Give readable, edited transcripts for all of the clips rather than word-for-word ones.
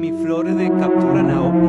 mi flore de captura na ovni.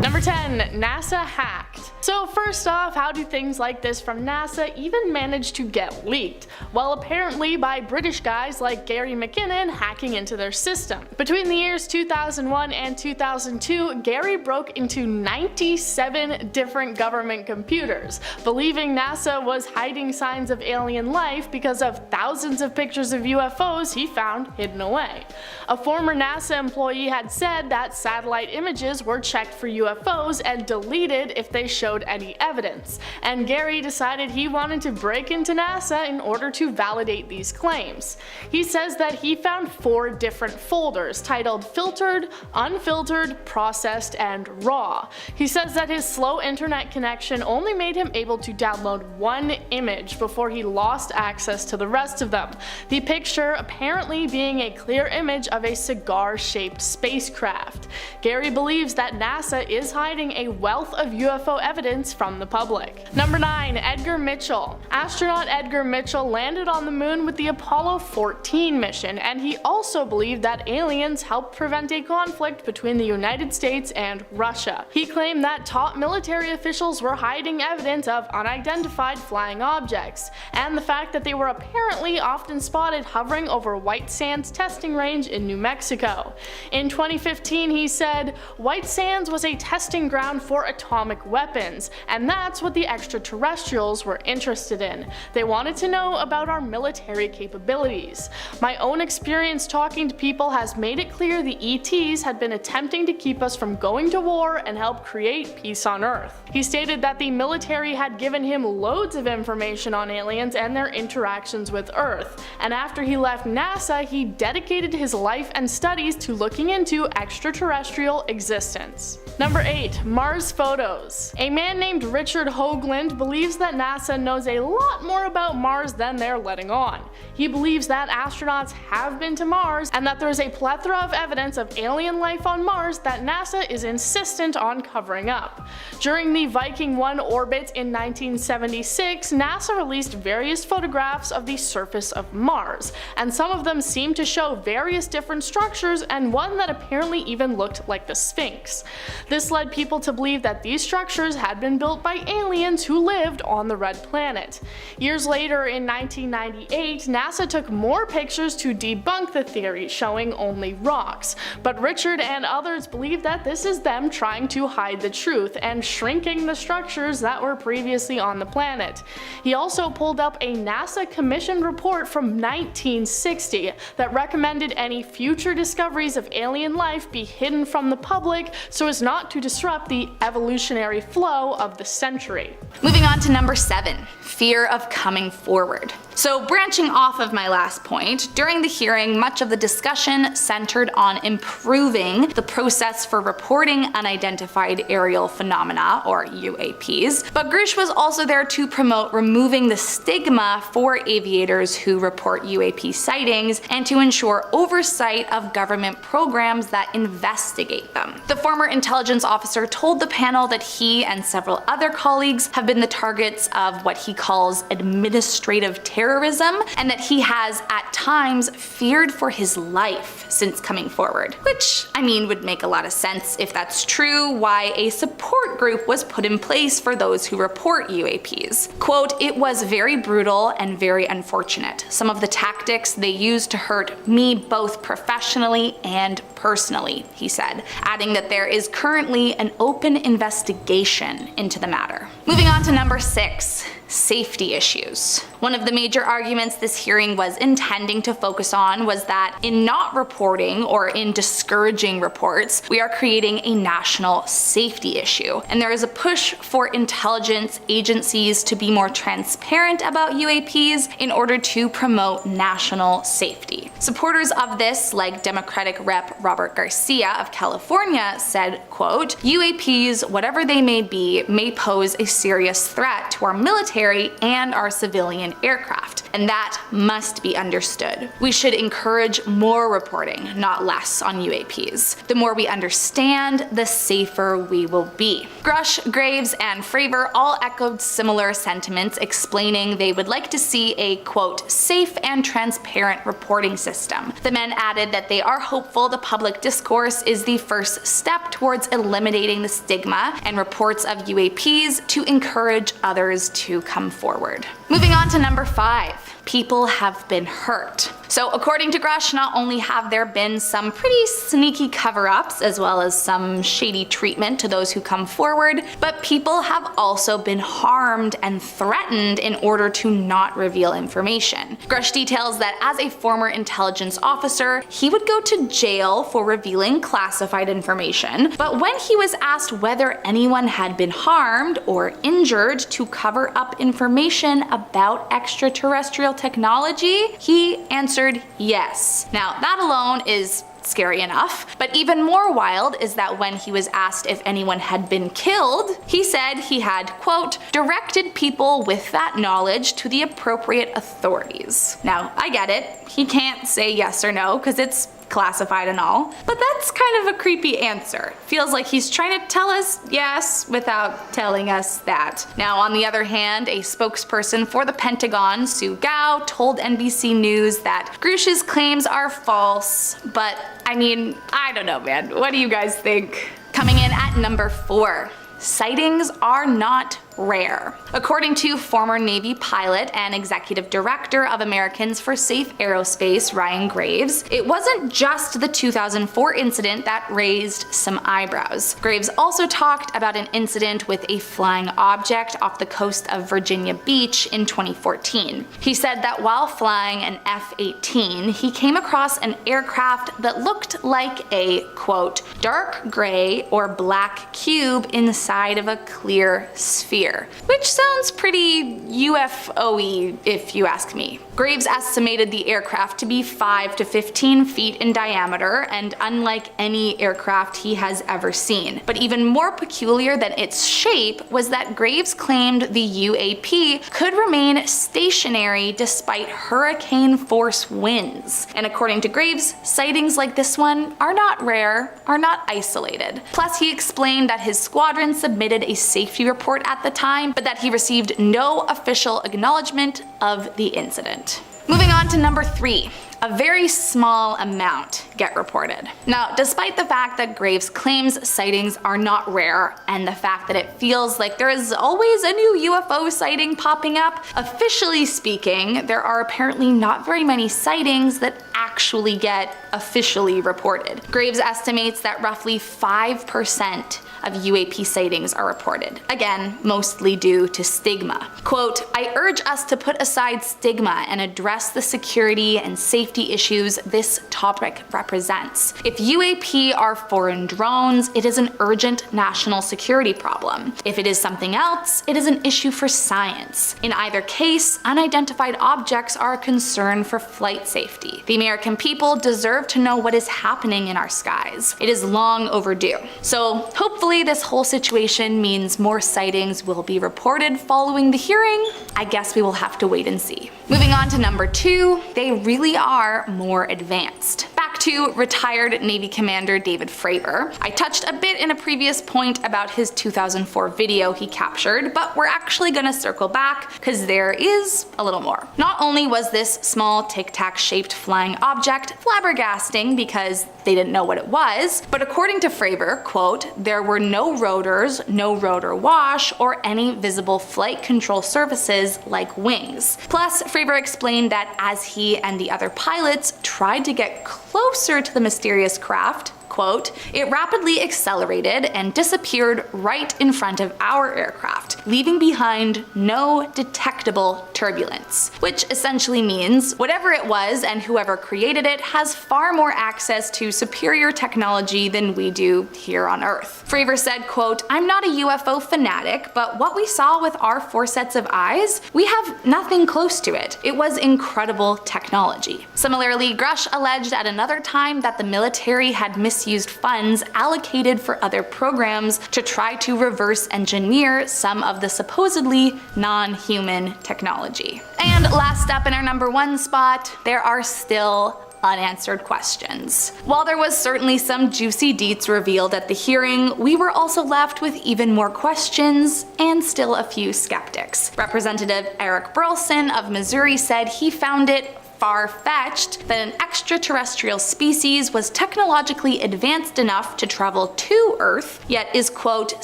Number 10. NASA hacked. So first off, how do things like this from NASA even manage to get leaked? Well, apparently by British guys like Gary McKinnon hacking into their system. Between the years 2001 and 2002, Gary broke into 97 different government computers, believing NASA was hiding signs of alien life because of thousands of pictures of UFOs he found hidden away. A former NASA employee had said that satellite images were checked for UFOs and deleted if they showed any evidence, and Gary decided he wanted to break into NASA in order to validate these claims. He says that he found 4 different folders titled Filtered, Unfiltered, Processed, and Raw. He says that his slow internet connection only made him able to download 1 image before he lost access to the rest of them, the picture apparently being a clear image of a cigar-shaped spacecraft. Gary believes that NASA is hiding a wealth of UFO evidence from the public. Number 9. Edgar Mitchell. Astronaut Edgar Mitchell landed on the moon with the Apollo 14 mission, and he also believed that aliens helped prevent a conflict between the United States and Russia. He claimed that top military officials were hiding evidence of unidentified flying objects, and the fact that they were apparently often spotted hovering over White Sands testing range in New Mexico. In 2015, he said, "White Sands was a testing ground for atomic weapons, and that's what the extraterrestrials were interested in. They wanted to know about our military capabilities. My own experience talking to people has made it clear the ETs had been attempting to keep us from going to war and help create peace on Earth." He stated that the military had given him loads of information on aliens and their interactions with Earth, and after he left NASA, he dedicated his life and studies to looking into extraterrestrial existence. Number 8. Mars photos. A man named Richard Hoagland believes that NASA knows a lot more about Mars than they're letting on. He believes that astronauts have been to Mars and that there's a plethora of evidence of alien life on Mars that NASA is insistent on covering up. During the Viking 1 orbit in 1976, NASA released various photographs of the surface of Mars, and some of them seemed to show various different structures and one that apparently even looked like the Sphinx. This led people to believe that these structures had been built by aliens who lived on the Red Planet. Years later, in 1998, NASA took more pictures to debunk the theory, showing only rocks, but Richard and others believe that this is them trying to hide the truth and shrinking the structures that were previously on the planet. He also pulled up a NASA commissioned report from 1960 that recommended any future discoveries of alien life be hidden from the public so as not to disrupt the evolutionary flow of the century. Moving on to number 7. Fear of coming forward. So branching off of my last point, during the hearing much of the discussion centered on improving the process for reporting unidentified aerial phenomena, or UAPs, but Grush was also there to promote removing the stigma for aviators who report UAP sightings and to ensure oversight of government programs that investigate them. The former intelligence officer told the panel that he and several other colleagues have been the targets of what he calls administrative terrorism, and that he has at times feared for his life since coming forward. Which, I mean, would make a lot of sense if that's true, why a support group was put in place for those who report UAPs. Quote, "It was very brutal and very unfortunate. Some of the tactics they used to hurt me both professionally and personally," he said, adding that there is currently an open investigation into the matter. Moving on to number 6. Safety issues. One of the major arguments this hearing was intending to focus on was that in not reporting or in discouraging reports, we are creating a national safety issue, and there is a push for intelligence agencies to be more transparent about UAPs in order to promote national safety. Supporters of this, like Democratic Rep. Robert Garcia of California, said, quote, "UAPs, whatever they may be, may pose a serious threat to our military and our civilian aircraft. and that must be understood. We should encourage more reporting, not less, on UAPs. The more we understand, the safer we will be. Grush, Graves, and Fravor all echoed similar sentiments, explaining they would like to see a, quote, safe and transparent reporting system. The men added that they are hopeful the public discourse is the first step towards eliminating the stigma and reports of UAPs to encourage others to come forward. Moving on to number 5. People have been hurt. So according to Grush, not only have there been some pretty sneaky cover-ups as well as some shady treatment to those who come forward, but people have also been harmed and threatened in order to not reveal information. Grush details that as a former intelligence officer, he would go to jail for revealing classified information, but when he was asked whether anyone had been harmed or injured to cover up information about extraterrestrial technology, he answered yes. Now, that alone is scary enough, but even more wild is that when he was asked if anyone had been killed, he said he had, quote, directed people with that knowledge to the appropriate authorities. Now, I get it. He can't say yes or no because it's classified and all, but that's kind of a creepy answer. Feels like he's trying to tell us yes without telling us that. Now, on the other hand, a spokesperson for the Pentagon, Sue Gao, told NBC News that Grush's claims are false, but I mean, I don't know, man. What do you guys think? Coming in at number 4. Sightings are not rare. According to former Navy pilot and executive director of Americans for Safe Aerospace, Ryan Graves, it wasn't just the 2004 incident that raised some eyebrows. Graves also talked about an incident with a flying object off the coast of Virginia Beach in 2014. He said that while flying an F-18, he came across an aircraft that looked like a, quote, dark gray or black cube inside of a clear sphere. Which sounds pretty UFO-y if you ask me. Graves estimated the aircraft to be 5 to 15 feet in diameter and unlike any aircraft he has ever seen. But even more peculiar than its shape was that Graves claimed the UAP could remain stationary despite hurricane force winds. And according to Graves, sightings like this one are not rare, are not isolated. Plus, he explained that his squadron submitted a safety report at the time, but that he received no official acknowledgement of the incident. Moving on to number 3. A very small amount get reported. Now, despite the fact that Graves claims sightings are not rare, and the fact that it feels like there is always a new UFO sighting popping up, officially speaking, there are apparently not very many sightings that actually get officially reported. Graves estimates that roughly 5% of UAP sightings are reported. Again, mostly due to stigma. Quote, I urge us to put aside stigma and address the security and safety issues this topic represents. If UAP are foreign drones, it is an urgent national security problem. If it is something else, it is an issue for science. In either case, unidentified objects are a concern for flight safety. The American people deserve to know what is happening in our skies. It is long overdue. So hopefully this whole situation means more sightings will be reported following the hearing. I guess we will have to wait and see. Moving on to number 2, they really are more advanced. Back to retired Navy Commander David Fravor. I touched a bit in a previous point about his 2004 video he captured, but we're actually gonna circle back because there is a little more. Not only was this small tic-tac shaped flying object flabbergasting because they didn't know what it was, but according to Fravor, quote, there were no rotors, no rotor wash, or any visible flight control surfaces like wings. Plus, Fravor explained that as he and the other pilots tried to get closer to the mysterious craft, quote, it rapidly accelerated and disappeared right in front of our aircraft, leaving behind no detectable turbulence. Which essentially means whatever it was and whoever created it has far more access to superior technology than we do here on Earth. Fravor said, quote, I'm not a UFO fanatic, but what we saw with our 4 sets of eyes, we have nothing close to it. It was incredible technology. Similarly, Grush alleged at another time that the military had misused funds allocated for other programs to try to reverse engineer some of the supposedly non-human technology. And last up in our number 1 spot, there are still unanswered questions. While there was certainly some juicy deets revealed at the hearing, we were also left with even more questions and still a few skeptics. Representative Eric Burleson of Missouri said he found it far-fetched that an extraterrestrial species was technologically advanced enough to travel to Earth, yet is, quote,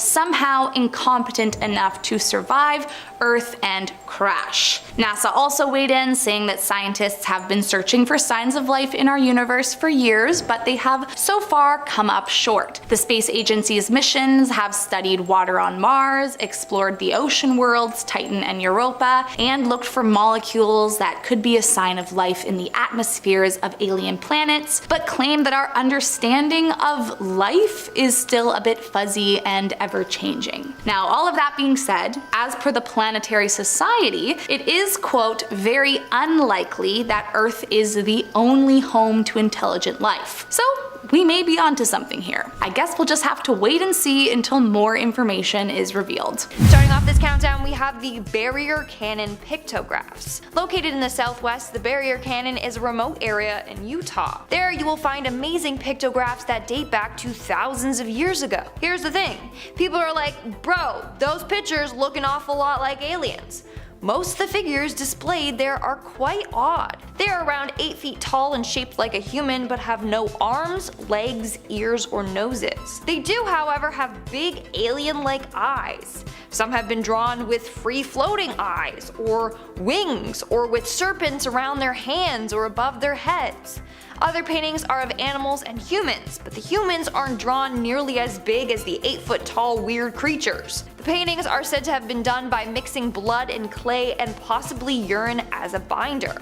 somehow incompetent enough to survive Earth and crash. NASA also weighed in, saying that scientists have been searching for signs of life in our universe for years, but they have so far come up short. The space agency's missions have studied water on Mars, explored the ocean worlds, Titan and Europa, and looked for molecules that could be a sign of life in the atmospheres of alien planets, but claim that our understanding of life is still a bit fuzzy and ever-changing. Now, all of that being said, as per the Planetary Society, it is, quote, very unlikely that Earth is the only home to intelligent life. So we may be onto something here. I guess we'll just have to wait and see until more information is revealed. Starting off this countdown, we have the Barrier Canyon pictographs. Located in the southwest, the Barrier Canyon is a remote area in Utah. There you will find amazing pictographs that date back to thousands of years ago. Here's the thing, people are like, bro, those pictures look an awful lot like aliens. Most of the figures displayed there are quite odd. They are around 8 feet tall and shaped like a human, but have no arms, legs, ears, or noses. They do, however, have big alien-like eyes. Some have been drawn with free-floating eyes, or wings, or with serpents around their hands or above their heads. Other paintings are of animals and humans, but the humans aren't drawn nearly as big as the 8-foot-tall weird creatures. The paintings are said to have been done by mixing blood and clay and possibly urine as a binder.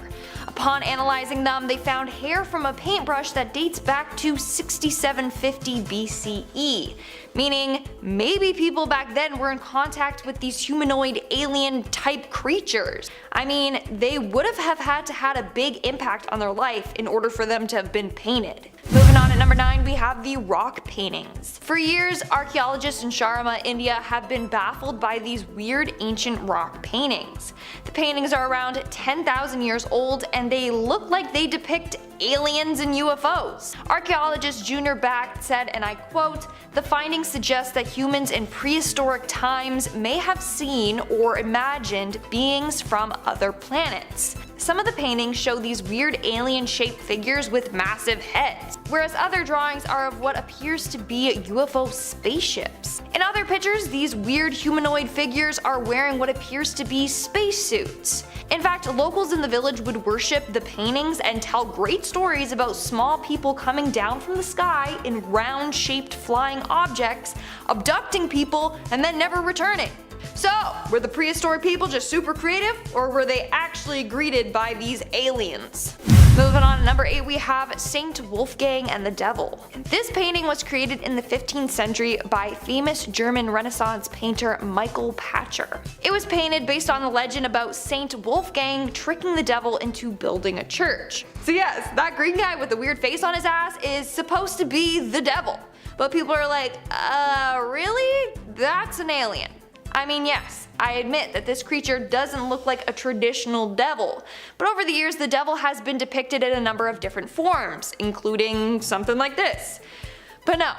Upon analyzing them, they found hair from a paintbrush that dates back to 6750 BCE, meaning maybe people back then were in contact with these humanoid alien type creatures. I mean, they would have had to had a big impact on their life in order for them to have been painted. Moving on at number 9, we have the rock paintings. For years, archaeologists in Sharma, India have been baffled by these weird ancient rock paintings. The paintings are around 10,000 years old and they look like they depict aliens and UFOs. Archaeologist Junior Back said, and I quote, "The findings suggest that humans in prehistoric times may have seen or imagined beings from other planets." Some of the paintings show these weird alien-shaped figures with massive heads, whereas other drawings are of what appears to be UFO spaceships. In other pictures, these weird humanoid figures are wearing what appears to be spacesuits. In fact, locals in the village would worship the paintings and tell great stories about small people coming down from the sky in round-shaped flying objects, abducting people, and then never returning. So, were the prehistoric people just super creative, or were they actually greeted by these aliens? Moving on to number 8, we have Saint Wolfgang and the Devil. This painting was created in the 15th century by famous German Renaissance painter Michael Pacher. It was painted based on the legend about Saint Wolfgang tricking the devil into building a church. So yes, that green guy with the weird face on his ass is supposed to be the devil. But people are like, really? That's an alien. I mean, yes, I admit that this creature doesn't look like a traditional devil, but over the years the devil has been depicted in a number of different forms, including something like this. But no,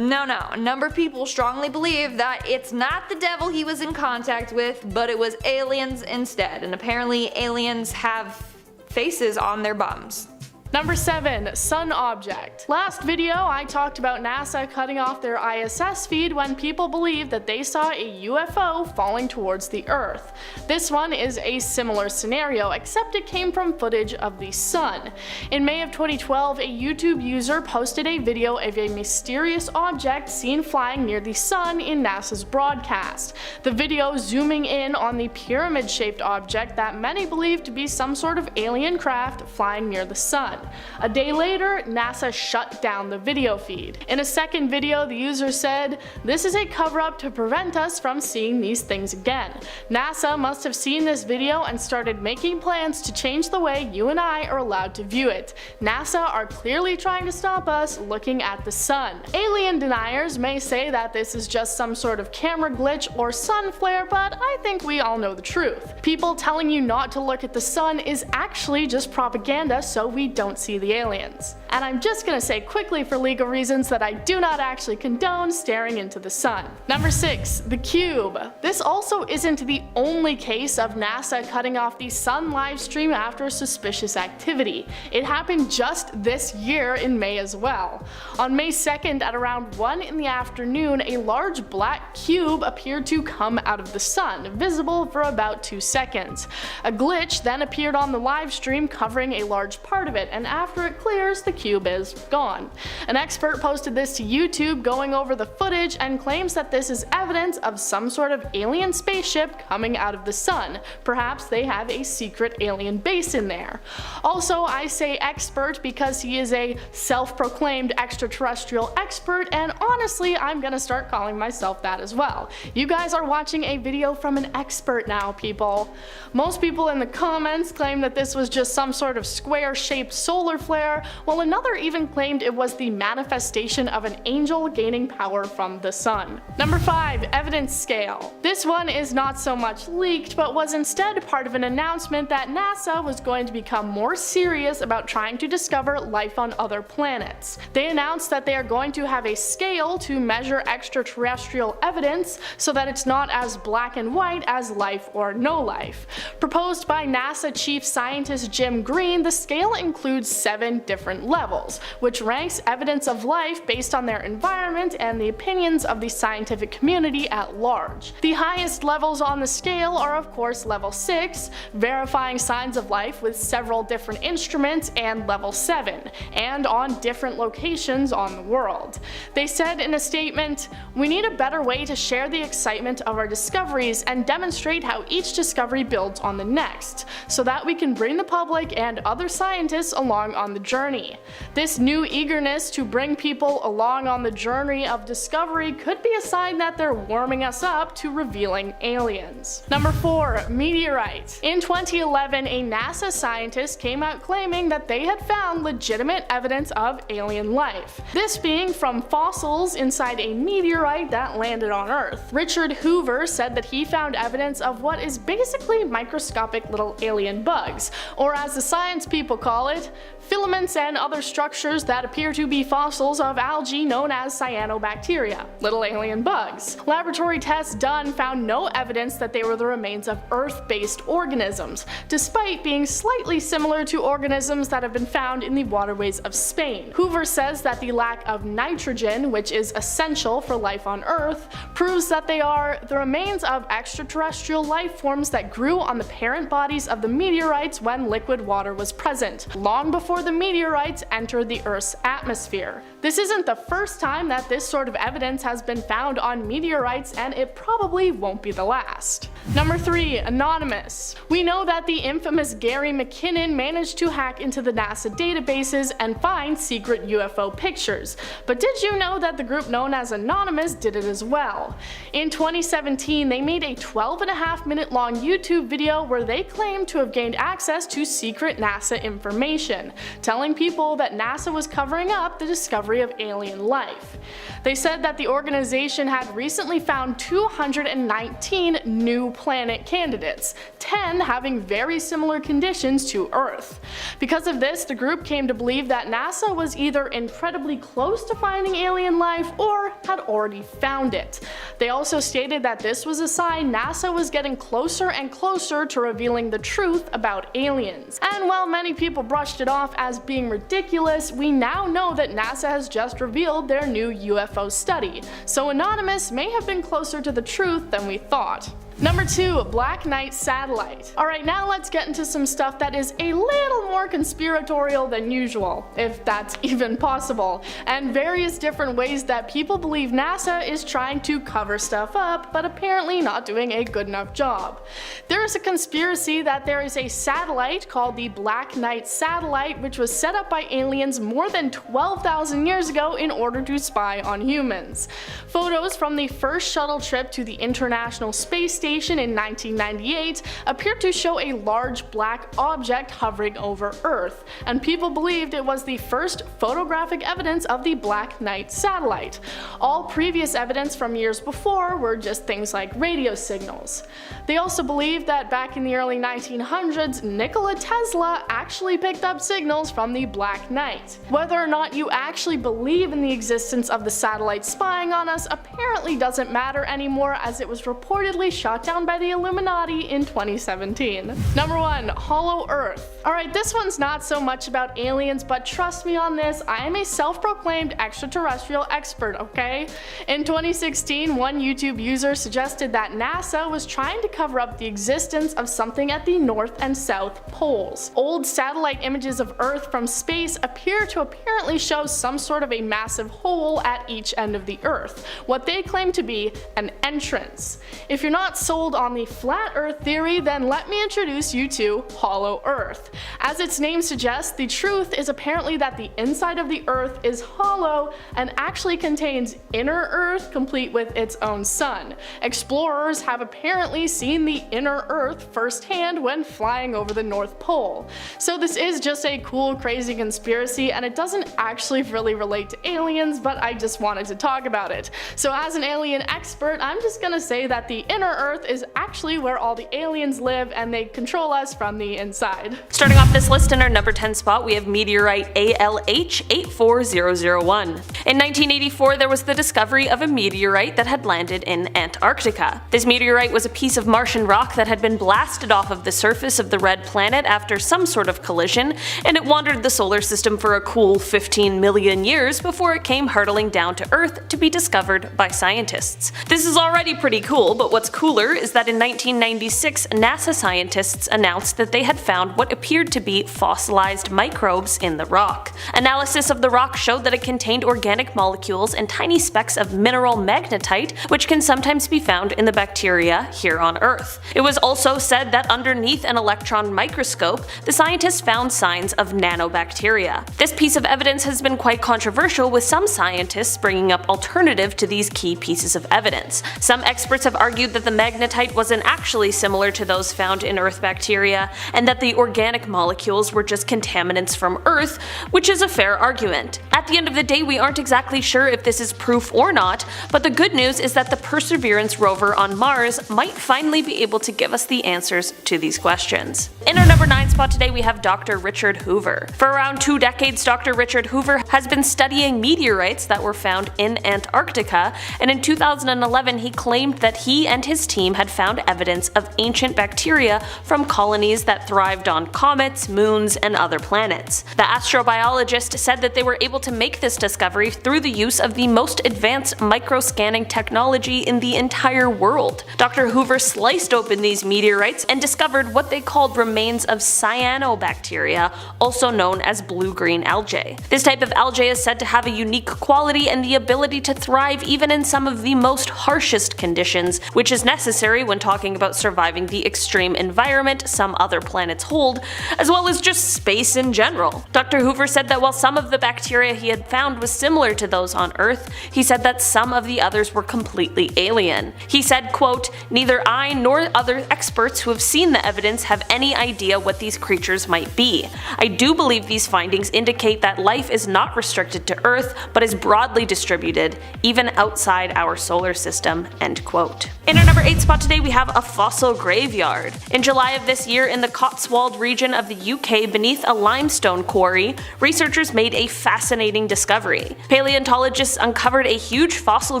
a number of people strongly believe that it's not the devil he was in contact with, but it was aliens instead, and apparently aliens have faces on their bums. Number 7, Sun Object. Last video I talked about NASA cutting off their ISS feed when people believed that they saw a UFO falling towards the Earth. This one is a similar scenario, except it came from footage of the sun. In May of 2012, a YouTube user posted a video of a mysterious object seen flying near the sun in NASA's broadcast. The video zooming in on the pyramid-shaped object that many believe to be some sort of alien craft flying near the sun. A day later, NASA shut down the video feed. In a second video, the user said, "This is a cover-up to prevent us from seeing these things again. NASA must have seen this video and started making plans to change the way you and I are allowed to view it. NASA are clearly trying to stop us looking at the sun." Alien deniers may say that this is just some sort of camera glitch or sun flare, but I think we all know the truth. People telling you not to look at the sun is actually just propaganda so we don't see the aliens. And I'm just gonna say quickly for legal reasons that I do not actually condone staring into the sun. Number 6. The cube. This also isn't the only case of NASA cutting off the sun live stream after suspicious activity. It happened just this year in May as well. On May 2nd at around 1 in the afternoon, a large black cube appeared to come out of the sun, visible for about 2 seconds. A glitch then appeared on the live stream covering a large part of it, and after it clears, the cube is gone. An expert posted this to YouTube going over the footage and claims that this is evidence of some sort of alien spaceship coming out of the sun. Perhaps they have a secret alien base in there. Also, I say expert because he is a self-proclaimed extraterrestrial expert, and honestly, I'm gonna start calling myself that as well. You guys are watching a video from an expert now, people. Most people in the comments claim that this was just some sort of square-shaped solar flare, while another even claimed it was the manifestation of an angel gaining power from the sun. Number 5. Evidence scale. This one is not so much leaked, but was instead part of an announcement that NASA was going to become more serious about trying to discover life on other planets. They announced that they are going to have a scale to measure extraterrestrial evidence so that it's not as black and white as life or no life. Proposed by NASA Chief Scientist Jim Green, the scale includes 7 different levels, which ranks evidence of life based on their environment and the opinions of the scientific community at large. The highest levels on the scale are of course level 6, verifying signs of life with several different instruments, and level 7, and on different locations on the world. They said in a statement, "We need a better way to share the excitement of our discoveries and demonstrate how each discovery builds on the next, so that we can bring the public and other scientists along on the journey. This new eagerness to bring people along on the journey of discovery could be a sign that they're warming us up to revealing aliens." Number 4. Meteorite. In 2011, a NASA scientist came out claiming that they had found legitimate evidence of alien life, this being from fossils inside a meteorite that landed on Earth. Richard Hoover said that he found evidence of what is basically microscopic little alien bugs, or as the science people call it, filaments and other structures that appear to be fossils of algae known as cyanobacteria, little alien bugs. Laboratory tests done found no evidence that they were the remains of Earth-based organisms, despite being slightly similar to organisms that have been found in the waterways of Spain. Hoover says that the lack of nitrogen, which is essential for life on Earth, proves that they are the remains of extraterrestrial life forms that grew on the parent bodies of the meteorites when liquid water was present, long before the meteorites entered the Earth's atmosphere. This isn't the first time that this sort of evidence has been found on meteorites, and it probably won't be the last. Number 3. Anonymous. We know that the infamous Gary McKinnon managed to hack into the NASA databases and find secret UFO pictures, but did you know that the group known as Anonymous did it as well? In 2017, they made a 12.5-minute long YouTube video where they claimed to have gained access to secret NASA information, telling people that NASA was covering up the discovery of alien life. They said that the organization had recently found 219 new planet candidates, 10 having very similar conditions to Earth. Because of this, the group came to believe that NASA was either incredibly close to finding alien life or had already found it. They also stated that this was a sign NASA was getting closer and closer to revealing the truth about aliens. And while many people brushed it off as being ridiculous, we now know that NASA has just revealed their new UFO study, so Anonymous may have been closer to the truth than we thought. Number 2, Black Knight Satellite. Alright, now let's get into some stuff that is a little more conspiratorial than usual, if that's even possible, and various different ways that people believe NASA is trying to cover stuff up, but apparently not doing a good enough job. There is a conspiracy that there is a satellite called the Black Knight Satellite, which was set up by aliens more than 12,000 years ago in order to spy on humans. Photos from the first shuttle trip to the International Space Station in 1998 appeared to show a large black object hovering over Earth, and people believed it was the first photographic evidence of the Black Knight satellite. All previous evidence from years before were just things like radio signals. They also believed that back in the early 1900s, Nikola Tesla actually picked up signals from the Black Knight. Whether or not you actually believe in the existence of the satellite spying on us apparently doesn't matter anymore, as it was reportedly shot down by the Illuminati in 2017. Number 1, Hollow Earth. Alright, this one's not so much about aliens, but trust me on this, I am a self-proclaimed extraterrestrial expert, okay? In 2016, one YouTube user suggested that NASA was trying to cover up the existence of something at the North and South poles. Old satellite images of Earth from space appear to apparently show some sort of a massive hole at each end of the Earth, what they claim to be an entrance. If you're not sold on the flat Earth theory, then let me introduce you to Hollow Earth. As its name suggests, the truth is apparently that the inside of the Earth is hollow and actually contains inner Earth complete with its own sun. Explorers have apparently seen the inner Earth firsthand when flying over the North Pole. So this is just a cool, crazy conspiracy, and it doesn't actually really relate to aliens, but I just wanted to talk about it. So as an alien expert, I'm just gonna say that the inner Earth is actually where all the aliens live, and they control us from the inside. Starting off this list in our number 10 spot, we have meteorite ALH 84001. In 1984, there was the discovery of a meteorite that had landed in Antarctica. This meteorite was a piece of Martian rock that had been blasted off of the surface of the red planet after some sort of collision, and it wandered the solar system for a cool 15 million years before it came hurtling down to Earth to be discovered by scientists. This is already pretty cool, but what's cooler is that in 1996, NASA scientists announced that they had found what appeared to be fossilized microbes in the rock. Analysis of the rock showed that it contained organic molecules and tiny specks of mineral magnetite, which can sometimes be found in the bacteria here on Earth. It was also said that underneath an electron microscope, the scientists found signs of nanobacteria. This piece of evidence has been quite controversial, with some scientists bringing up alternative to these key pieces of evidence. Some experts have argued that the magnetite wasn't actually similar to those found in Earth bacteria, and that the organic molecules were just contaminants from Earth, which is a fair argument. At the end of the day, we aren't exactly sure if this is proof or not, but the good news is that the Perseverance rover on Mars might finally be able to give us the answers to these questions. In our number 9 spot today, we have Dr. Richard Hoover. For around 2 decades, Dr. Richard Hoover has been studying meteorites that were found in Antarctica, and in 2011 he claimed that he and his team had found evidence of ancient bacteria from colonies that thrived on comets, moons, and other planets. The astrobiologist said that they were able to make this discovery through the use of the most advanced microscanning technology in the entire world. Dr. Hoover sliced open these meteorites and discovered what they called remains of cyanobacteria, also known as blue-green algae. This type of algae is said to have a unique quality and the ability to thrive even in some of the most harshest conditions, which is necessary when talking about surviving the extreme environment some other planets hold, as well as just space in general. Dr. Hoover said that while some of the bacteria he had found was similar to those on Earth, he said that some of the others were completely alien. He said, quote, "Neither I nor other experts who have seen the evidence have any idea what these creatures might be. I do believe these findings indicate that life is not restricted to Earth, but is broadly distributed, even outside our solar system," end quote. In our number 8 spot today, we have a fossil graveyard. In July of this year, in the Cotswold region of the UK beneath a limestone quarry, researchers made a fascinating discovery. Paleontologists uncovered a huge fossil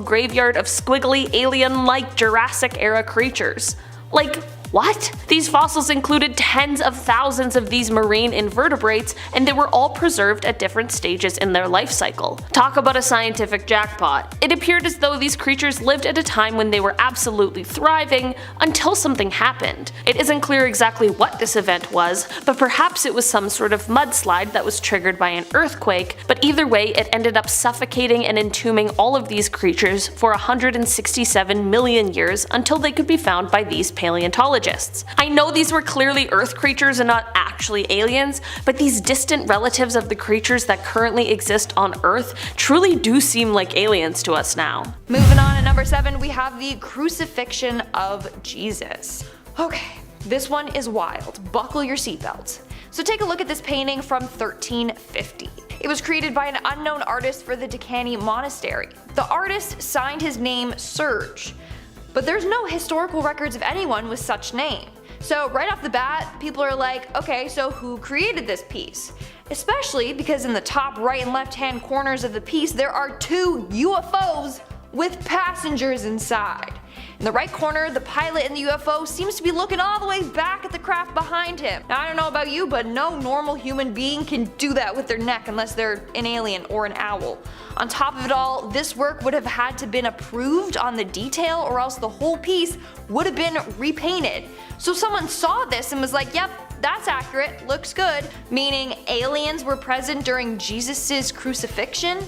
graveyard of squiggly alien-like Jurassic-era creatures. Like, What? These fossils included tens of thousands of these marine invertebrates, and they were all preserved at different stages in their life cycle. Talk about a scientific jackpot. It appeared as though these creatures lived at a time when they were absolutely thriving, until something happened. It isn't clear exactly what this event was, but perhaps it was some sort of mudslide that was triggered by an earthquake, but either way it ended up suffocating and entombing all of these creatures for 167 million years until they could be found by these paleontologists. I know these were clearly Earth creatures and not actually aliens, but these distant relatives of the creatures that currently exist on Earth truly do seem like aliens to us now. Moving on at number 7, we have the crucifixion of Jesus. Okay, this one is wild. Buckle your seatbelts. So take a look at this painting from 1350. It was created by an unknown artist for the Decani Monastery. The artist signed his name Serge, but there's no historical records of anyone with such name. So right off the bat, people are like, okay, so who created this piece? Especially because in the top right and left hand corners of the piece there are 2 UFOs with passengers inside. In the right corner, the pilot in the UFO seems to be looking all the way back at the craft behind him. Now I don't know about you, but no normal human being can do that with their neck unless they're an alien or an owl. On top of it all, this work would have had to been approved on the detail or else the whole piece would have been repainted. So someone saw this and was like, yep, that's accurate, looks good, meaning aliens were present during Jesus' crucifixion?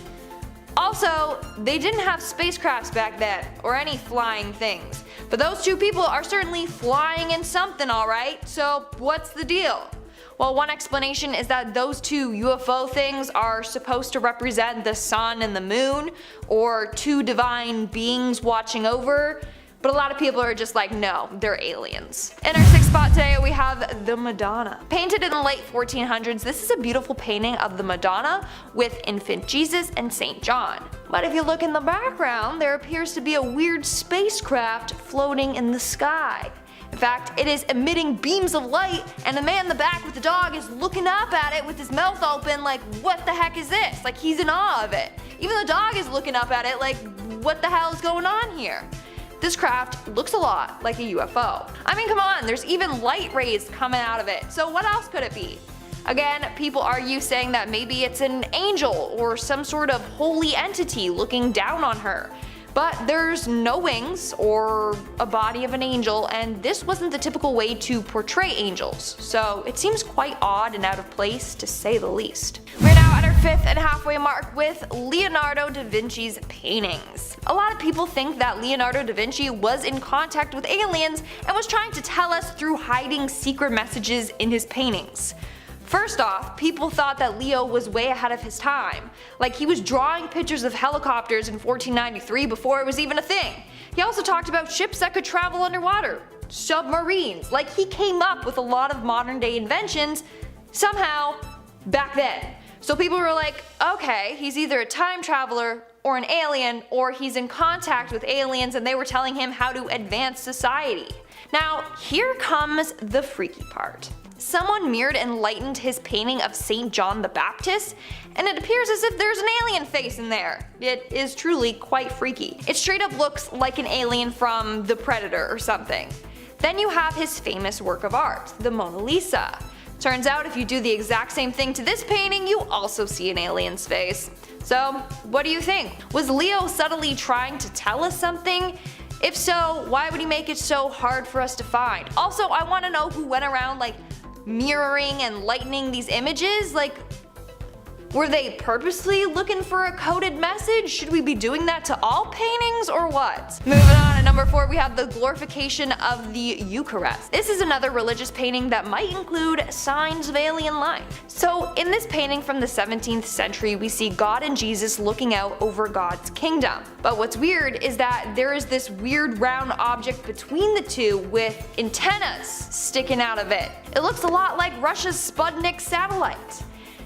Also, they didn't have spacecrafts back then, or any flying things. But those 2 people are certainly flying in something, alright? So what's the deal? Well, one explanation is that those 2 UFO things are supposed to represent the sun and the moon, or 2 divine beings watching over. But a lot of people are just like, no, they're aliens. In our 6th spot today we have the Madonna. Painted in the late 1400s, this is a beautiful painting of the Madonna with infant Jesus and St. John. But if you look in the background, there appears to be a weird spacecraft floating in the sky. In fact, it is emitting beams of light, and the man in the back with the dog is looking up at it with his mouth open like, what the heck is this? Like, he's in awe of it. Even the dog is looking up at it like, what the hell is going on here? This craft looks a lot like a UFO. I mean, come on, there's even light rays coming out of it, so what else could it be? Again, people argue saying that maybe it's an angel or some sort of holy entity looking down on her. But there's no wings or a body of an angel, and this wasn't the typical way to portray angels, so it seems quite odd and out of place to say the least. We're now at our 5th and halfway mark with Leonardo da Vinci's paintings. A lot of people think that Leonardo da Vinci was in contact with aliens and was trying to tell us through hiding secret messages in his paintings. First off, people thought that Leo was way ahead of his time. Like, he was drawing pictures of helicopters in 1493 before it was even a thing. He also talked about ships that could travel underwater, submarines. Like, he came up with a lot of modern day inventions somehow back then. So people were like, okay, he's either a time traveler or an alien, or he's in contact with aliens and they were telling him how to advance society. Now, here comes the freaky part. Someone mirrored and lightened his painting of St. John the Baptist, and it appears as if there's an alien face in there. It is truly quite freaky. It straight up looks like an alien from The Predator or something. Then you have his famous work of art, the Mona Lisa. Turns out if you do the exact same thing to this painting, you also see an alien's face. So, what do you think? Was Leo subtly trying to tell us something? If so, why would he make it so hard for us to find? Also, I want to know who went around like mirroring and lightening these images. Like, were they purposely looking for a coded message? Should we be doing that to all paintings or what? Moving on, at number 4 we have the glorification of the Eucharist. This is another religious painting that might include signs of alien life. So in this painting from the 17th century we see God and Jesus looking out over God's kingdom. But what's weird is that there is this weird round object between the two with antennas sticking out of it. It looks a lot like Russia's Sputnik satellite.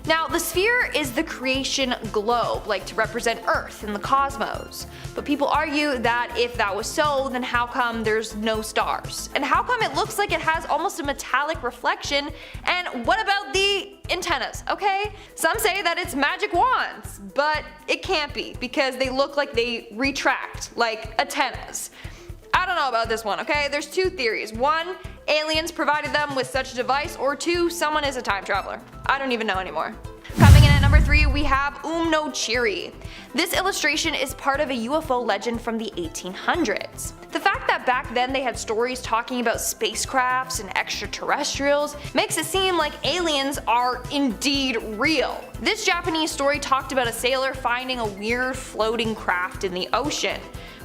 Now, the sphere is the creation globe, like to represent Earth and the cosmos. But people argue that if that was so, then how come there's no stars? And how come it looks like it has almost a metallic reflection? And what about the antennas, okay? Some say that it's magic wands, but it can't be because they look like they retract, like antennas. I don't know about this one, okay? There's two theories. One, aliens provided them with such a device, or 2, someone is a time traveler. I don't even know anymore. Coming in at number 3, we have no Chiri. This illustration is part of a UFO legend from the 1800s. The fact that back then they had stories talking about spacecrafts and extraterrestrials makes it seem like aliens are indeed real. This Japanese story talked about a sailor finding a weird floating craft in the ocean,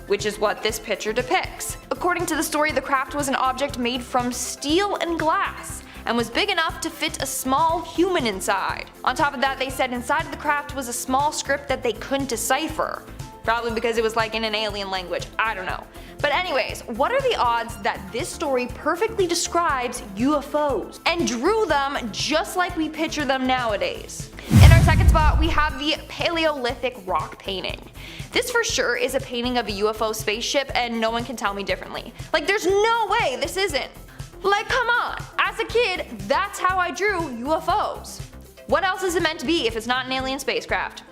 which is what this picture depicts. According to the story, the craft was an object made from steel and glass, and was big enough to fit a small human inside. On top of that, they said inside of the craft was a small script that they couldn't decipher. Probably because it was like in an alien language, I don't know. But anyways, what are the odds that this story perfectly describes UFOs and drew them just like we picture them nowadays? In our second spot, we have the Paleolithic rock painting. This for sure is a painting of a UFO spaceship, and no one can tell me differently. Like, there's no way this isn't. Like, come on, as a kid, that's how I drew UFOs. What else is it meant to be if it's not an alien spacecraft?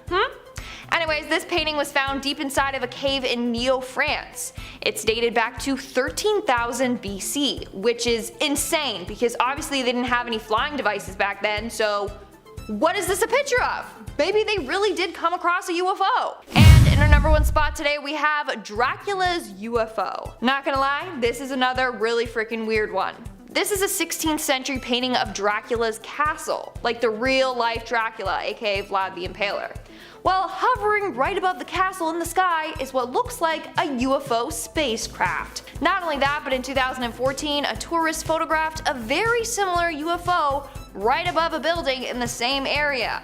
Anyways, this painting was found deep inside of a cave in Neo, France. It's dated back to 13,000 BC, which is insane because obviously they didn't have any flying devices back then, so what is this a picture of? Maybe they really did come across a UFO. And in our number 1 spot today, we have Dracula's UFO. Not gonna lie, this is another really freaking weird one. This is a 16th century painting of Dracula's castle, like the real life Dracula, aka Vlad the Impaler. Well, hovering right above the castle in the sky is what looks like a UFO spacecraft. Not only that, but in 2014, a tourist photographed a very similar UFO right above a building in the same area.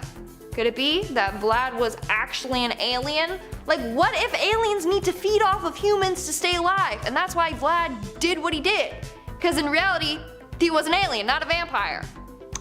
Could it be that Vlad was actually an alien? Like, what if aliens need to feed off of humans to stay alive, and that's why Vlad did what he did? Because in reality, he was an alien, not a vampire.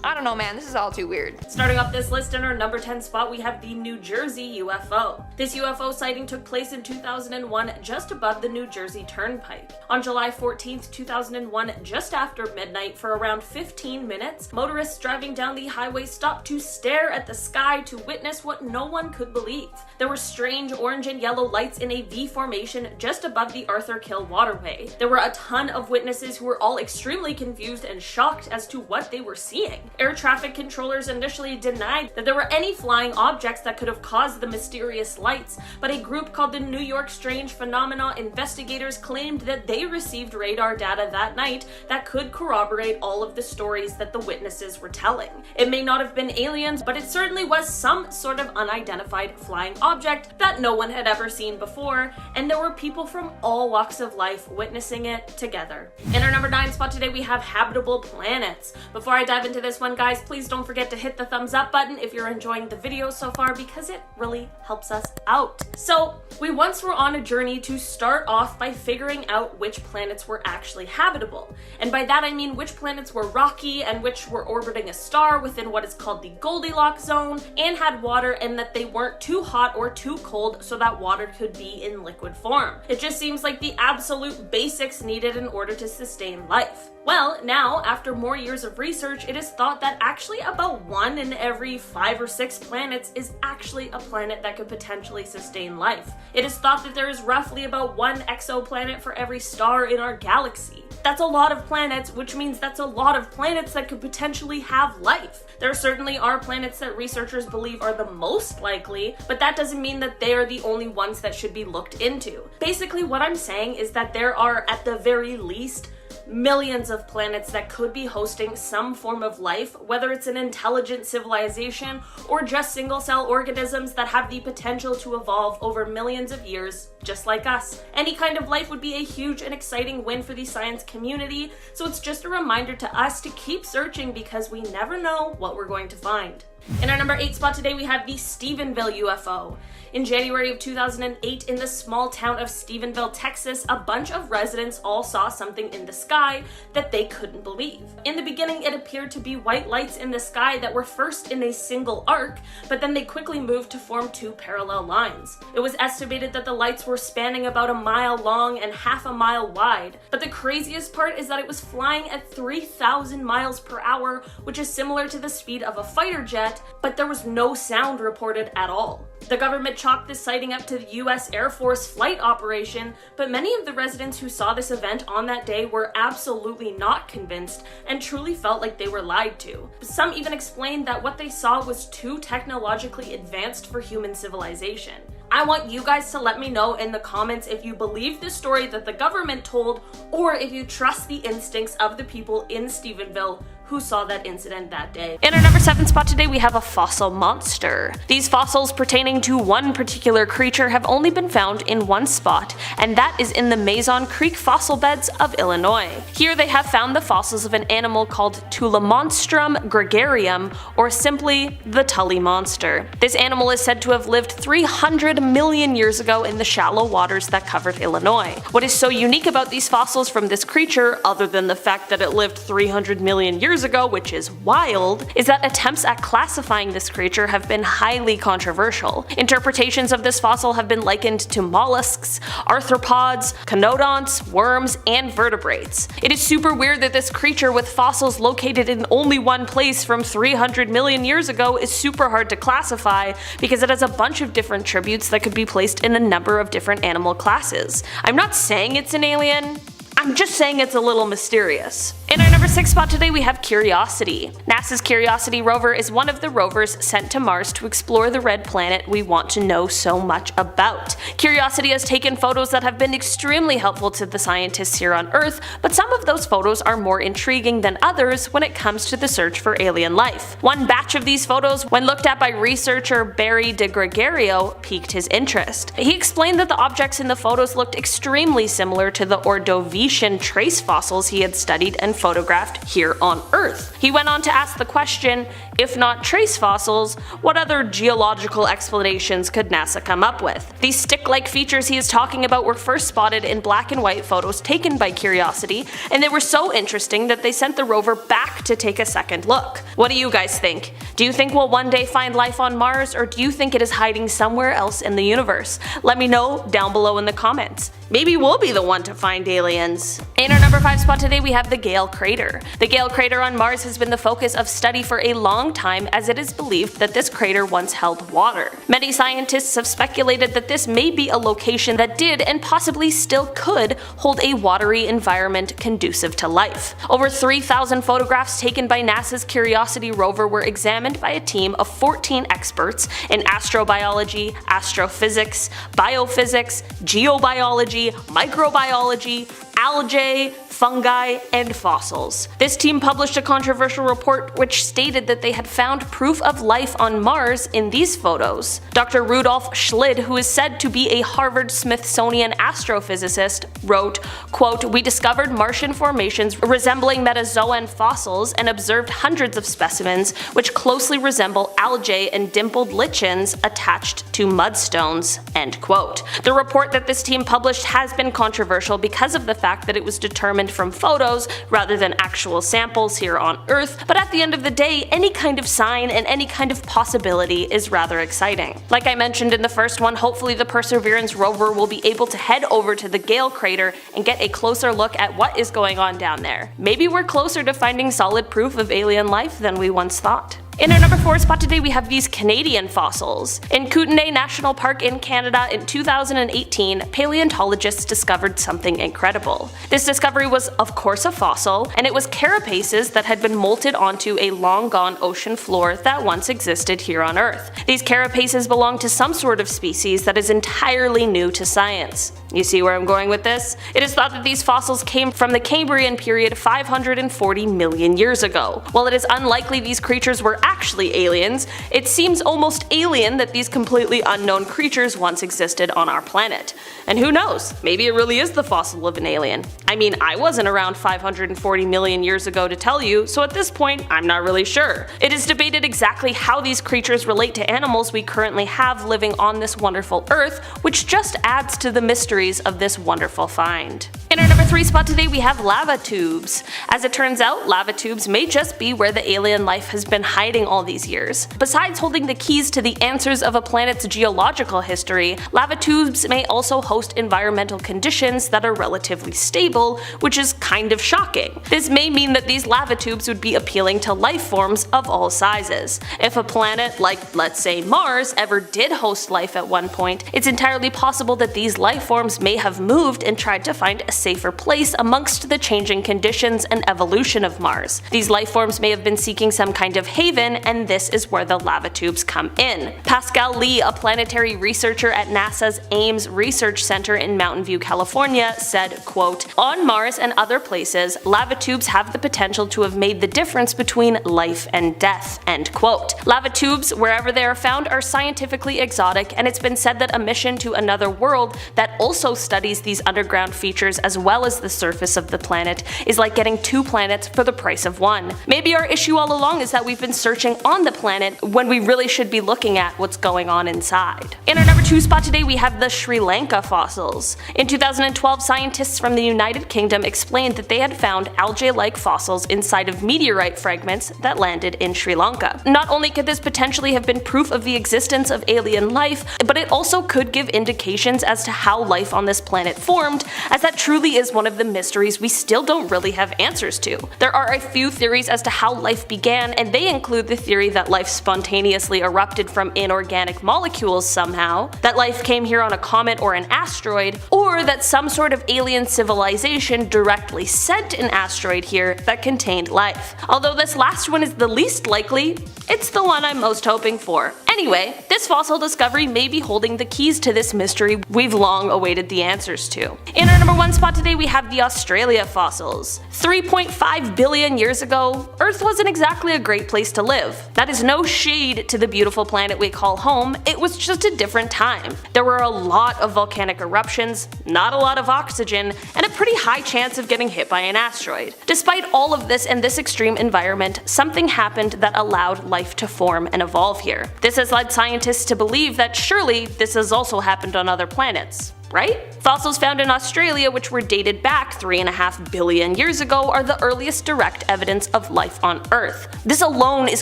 I don't know, man, this is all too weird. Starting off this list in our number 10 spot, we have the New Jersey UFO. This UFO sighting took place in 2001 just above the New Jersey Turnpike. On July 14th, 2001, just after midnight, for around 15 minutes, motorists driving down the highway stopped to stare at the sky to witness what no one could believe. There were strange orange and yellow lights in a V formation just above the Arthur Kill waterway. There were a ton of witnesses who were all extremely confused and shocked as to what they were seeing. Air traffic controllers initially denied that there were any flying objects that could have caused the mysterious lights, but a group called the New York Strange Phenomena investigators claimed that they received radar data that night that could corroborate all of the stories that the witnesses were telling. It may not have been aliens, but it certainly was some sort of unidentified flying object that no one had ever seen before, and there were people from all walks of life witnessing it together. In our number 9 spot today, we have habitable planets. Before I dive into this one, guys, please don't forget to hit the thumbs up button if you're enjoying the video so far, because it really helps us out. So, we once were on a journey to start off by figuring out which planets were actually habitable. And by that I mean which planets were rocky and which were orbiting a star within what is called the Goldilocks zone and had water, and that they weren't too hot or too cold so that water could be in liquid form. It just seems like the absolute basics needed in order to sustain life. Well, now, after more years of research, it is thought that actually about 1 in every 5 or 6 planets is actually a planet that could potentially sustain life. It is thought that there is roughly about 1 exoplanet for every star in our galaxy. That's a lot of planets, which means that's a lot of planets that could potentially have life. There certainly are planets that researchers believe are the most likely, but that doesn't mean that they are the only ones that should be looked into. Basically, what I'm saying is that there are, at the very least, millions of planets that could be hosting some form of life, whether it's an intelligent civilization or just single-cell organisms that have the potential to evolve over millions of years, just like us. Any kind of life would be a huge and exciting win for the science community, so it's just a reminder to us to keep searching because we never know what we're going to find. In our number 8 spot today, we have the Stephenville UFO. In January of 2008, in the small town of Stephenville, Texas, a bunch of residents all saw something in the sky that they couldn't believe. In the beginning, it appeared to be white lights in the sky that were first in a single arc, but then they quickly moved to form 2 parallel lines. It was estimated that the lights were spanning about a mile long and half a mile wide, but the craziest part is that it was flying at 3,000 miles per hour, which is similar to the speed of a fighter jet, yet, but there was no sound reported at all. The government chalked this sighting up to the US Air Force flight operation, but many of the residents who saw this event on that day were absolutely not convinced and truly felt like they were lied to. Some even explained that what they saw was too technologically advanced for human civilization. I want you guys to let me know in the comments if you believe the story that the government told, or if you trust the instincts of the people in Stephenville who saw that incident that day. In our number 7 spot today, we have a fossil monster. These fossils pertaining to one particular creature have only been found in one spot, and that is in the Mason Creek fossil beds of Illinois. Here they have found the fossils of an animal called Tulamonstrum gregarium, or simply the Tully monster. This animal is said to have lived 300 million years ago in the shallow waters that covered Illinois. What is so unique about these fossils from this creature, other than the fact that it lived 300 million years ago, which is wild, is that attempts at classifying this creature have been highly controversial. Interpretations of this fossil have been likened to mollusks, arthropods, conodonts, worms, and vertebrates. It is super weird that this creature with fossils located in only one place from 300 million years ago is super hard to classify because it has a bunch of different tributes that could be placed in a number of different animal classes. I'm not saying it's an alien, I'm just saying it's a little mysterious. In our number 6 spot today, we have Curiosity. NASA's Curiosity rover is one of the rovers sent to Mars to explore the red planet we want to know so much about. Curiosity has taken photos that have been extremely helpful to the scientists here on Earth, but some of those photos are more intriguing than others when it comes to the search for alien life. One batch of these photos, when looked at by researcher Barry de Gregorio, piqued his interest. He explained that the objects in the photos looked extremely similar to the Ordovician trace fossils he had studied and photographed here on Earth. He went on to ask the question, if not trace fossils, what other geological explanations could NASA come up with? These stick-like features he is talking about were first spotted in black and white photos taken by Curiosity, and they were so interesting that they sent the rover back to take a second look. What do you guys think? Do you think we'll one day find life on Mars, or do you think it is hiding somewhere else in the universe? Let me know down below in the comments. Maybe we'll be the one to find aliens. In our number 5 spot today, we have the Gale Crater. The Gale Crater on Mars has been the focus of study for a long time, as it is believed that this crater once held water. Many scientists have speculated that this may be a location that did and possibly still could hold a watery environment conducive to life. Over 3,000 photographs taken by NASA's Curiosity rover were examined by a team of 14 experts in astrobiology, astrophysics, biophysics, geobiology, microbiology, algae, fungi, and fossils. This team published a controversial report which stated that they had found proof of life on Mars in these photos. Dr. Rudolf Schlid, who is said to be a Harvard-Smithsonian astrophysicist, wrote, quote, "We discovered Martian formations resembling metazoan fossils and observed hundreds of specimens which closely resemble algae and dimpled lichens attached to mudstones." End quote. The report that this team published has been controversial because of the fact that it was determined from photos rather than actual samples here on Earth, but at the end of the day, any kind of sign and any kind of possibility is rather exciting. Like I mentioned in the first one, hopefully the Perseverance rover will be able to head over to the Gale Crater and get a closer look at what is going on down there. Maybe we're closer to finding solid proof of alien life than we once thought. In our number 4 spot today, we have these Canadian fossils. In Kootenay National Park in Canada in 2018, paleontologists discovered something incredible. This discovery was of course a fossil, and it was carapaces that had been molted onto a long-gone ocean floor that once existed here on Earth. These carapaces belong to some sort of species that is entirely new to science. You see where I'm going with this? It is thought that these fossils came from the Cambrian period 540 million years ago. While it is unlikely these creatures were actually aliens, it seems almost alien that these completely unknown creatures once existed on our planet. And who knows, maybe it really is the fossil of an alien. I mean, I wasn't around 540 million years ago to tell you, so at this point, I'm not really sure. It is debated exactly how these creatures relate to animals we currently have living on this wonderful Earth, which just adds to the mysteries of this wonderful find. In our number 3 spot today, we have lava tubes. As it turns out, lava tubes may just be where the alien life has been hiding waiting all these years. Besides holding the keys to the answers of a planet's geological history, lava tubes may also host environmental conditions that are relatively stable, which is kind of shocking. This may mean that these lava tubes would be appealing to life forms of all sizes. If a planet like, let's say, Mars ever did host life at one point, it's entirely possible that these life forms may have moved and tried to find a safer place amongst the changing conditions and evolution of Mars. These life forms may have been seeking some kind of haven, and this is where the lava tubes come in. Pascal Lee, a planetary researcher at NASA's Ames Research Center in Mountain View, California, said, quote, "On Mars and other places, lava tubes have the potential to have made the difference between life and death," end quote. Lava tubes, wherever they are found, are scientifically exotic, and it's been said that a mission to another world that also studies these underground features as well as the surface of the planet is like getting 2 planets for the price of 1. Maybe our issue all along is that we've been searching on the planet when we really should be looking at what's going on inside. In our number 2 spot today, we have the Sri Lanka fossils. In 2012, scientists from the United Kingdom explained that they had found algae-like fossils inside of meteorite fragments that landed in Sri Lanka. Not only could this potentially have been proof of the existence of alien life, but it also could give indications as to how life on this planet formed, as that truly is one of the mysteries we still don't really have answers to. There are a few theories as to how life began, and they include the theory that life spontaneously erupted from inorganic molecules somehow, that life came here on a comet or an asteroid, or that some sort of alien civilization directly sent an asteroid here that contained life. Although this last one is the least likely, it's the one I'm most hoping for. Anyway, this fossil discovery may be holding the keys to this mystery we've long awaited the answers to. In our number 1 spot today, we have the Australia fossils. 3.5 billion years ago, Earth wasn't exactly a great place to live. That is no shade to the beautiful planet we call home, it was just a different time. There were a lot of volcanic eruptions, not a lot of oxygen, and a pretty high chance of getting hit by an asteroid. Despite all of this and this extreme environment, something happened that allowed life to form and evolve here. This has led scientists to believe that surely this has also happened on other planets. Right? Fossils found in Australia, which were dated back 3.5 billion years ago, are the earliest direct evidence of life on Earth. This alone is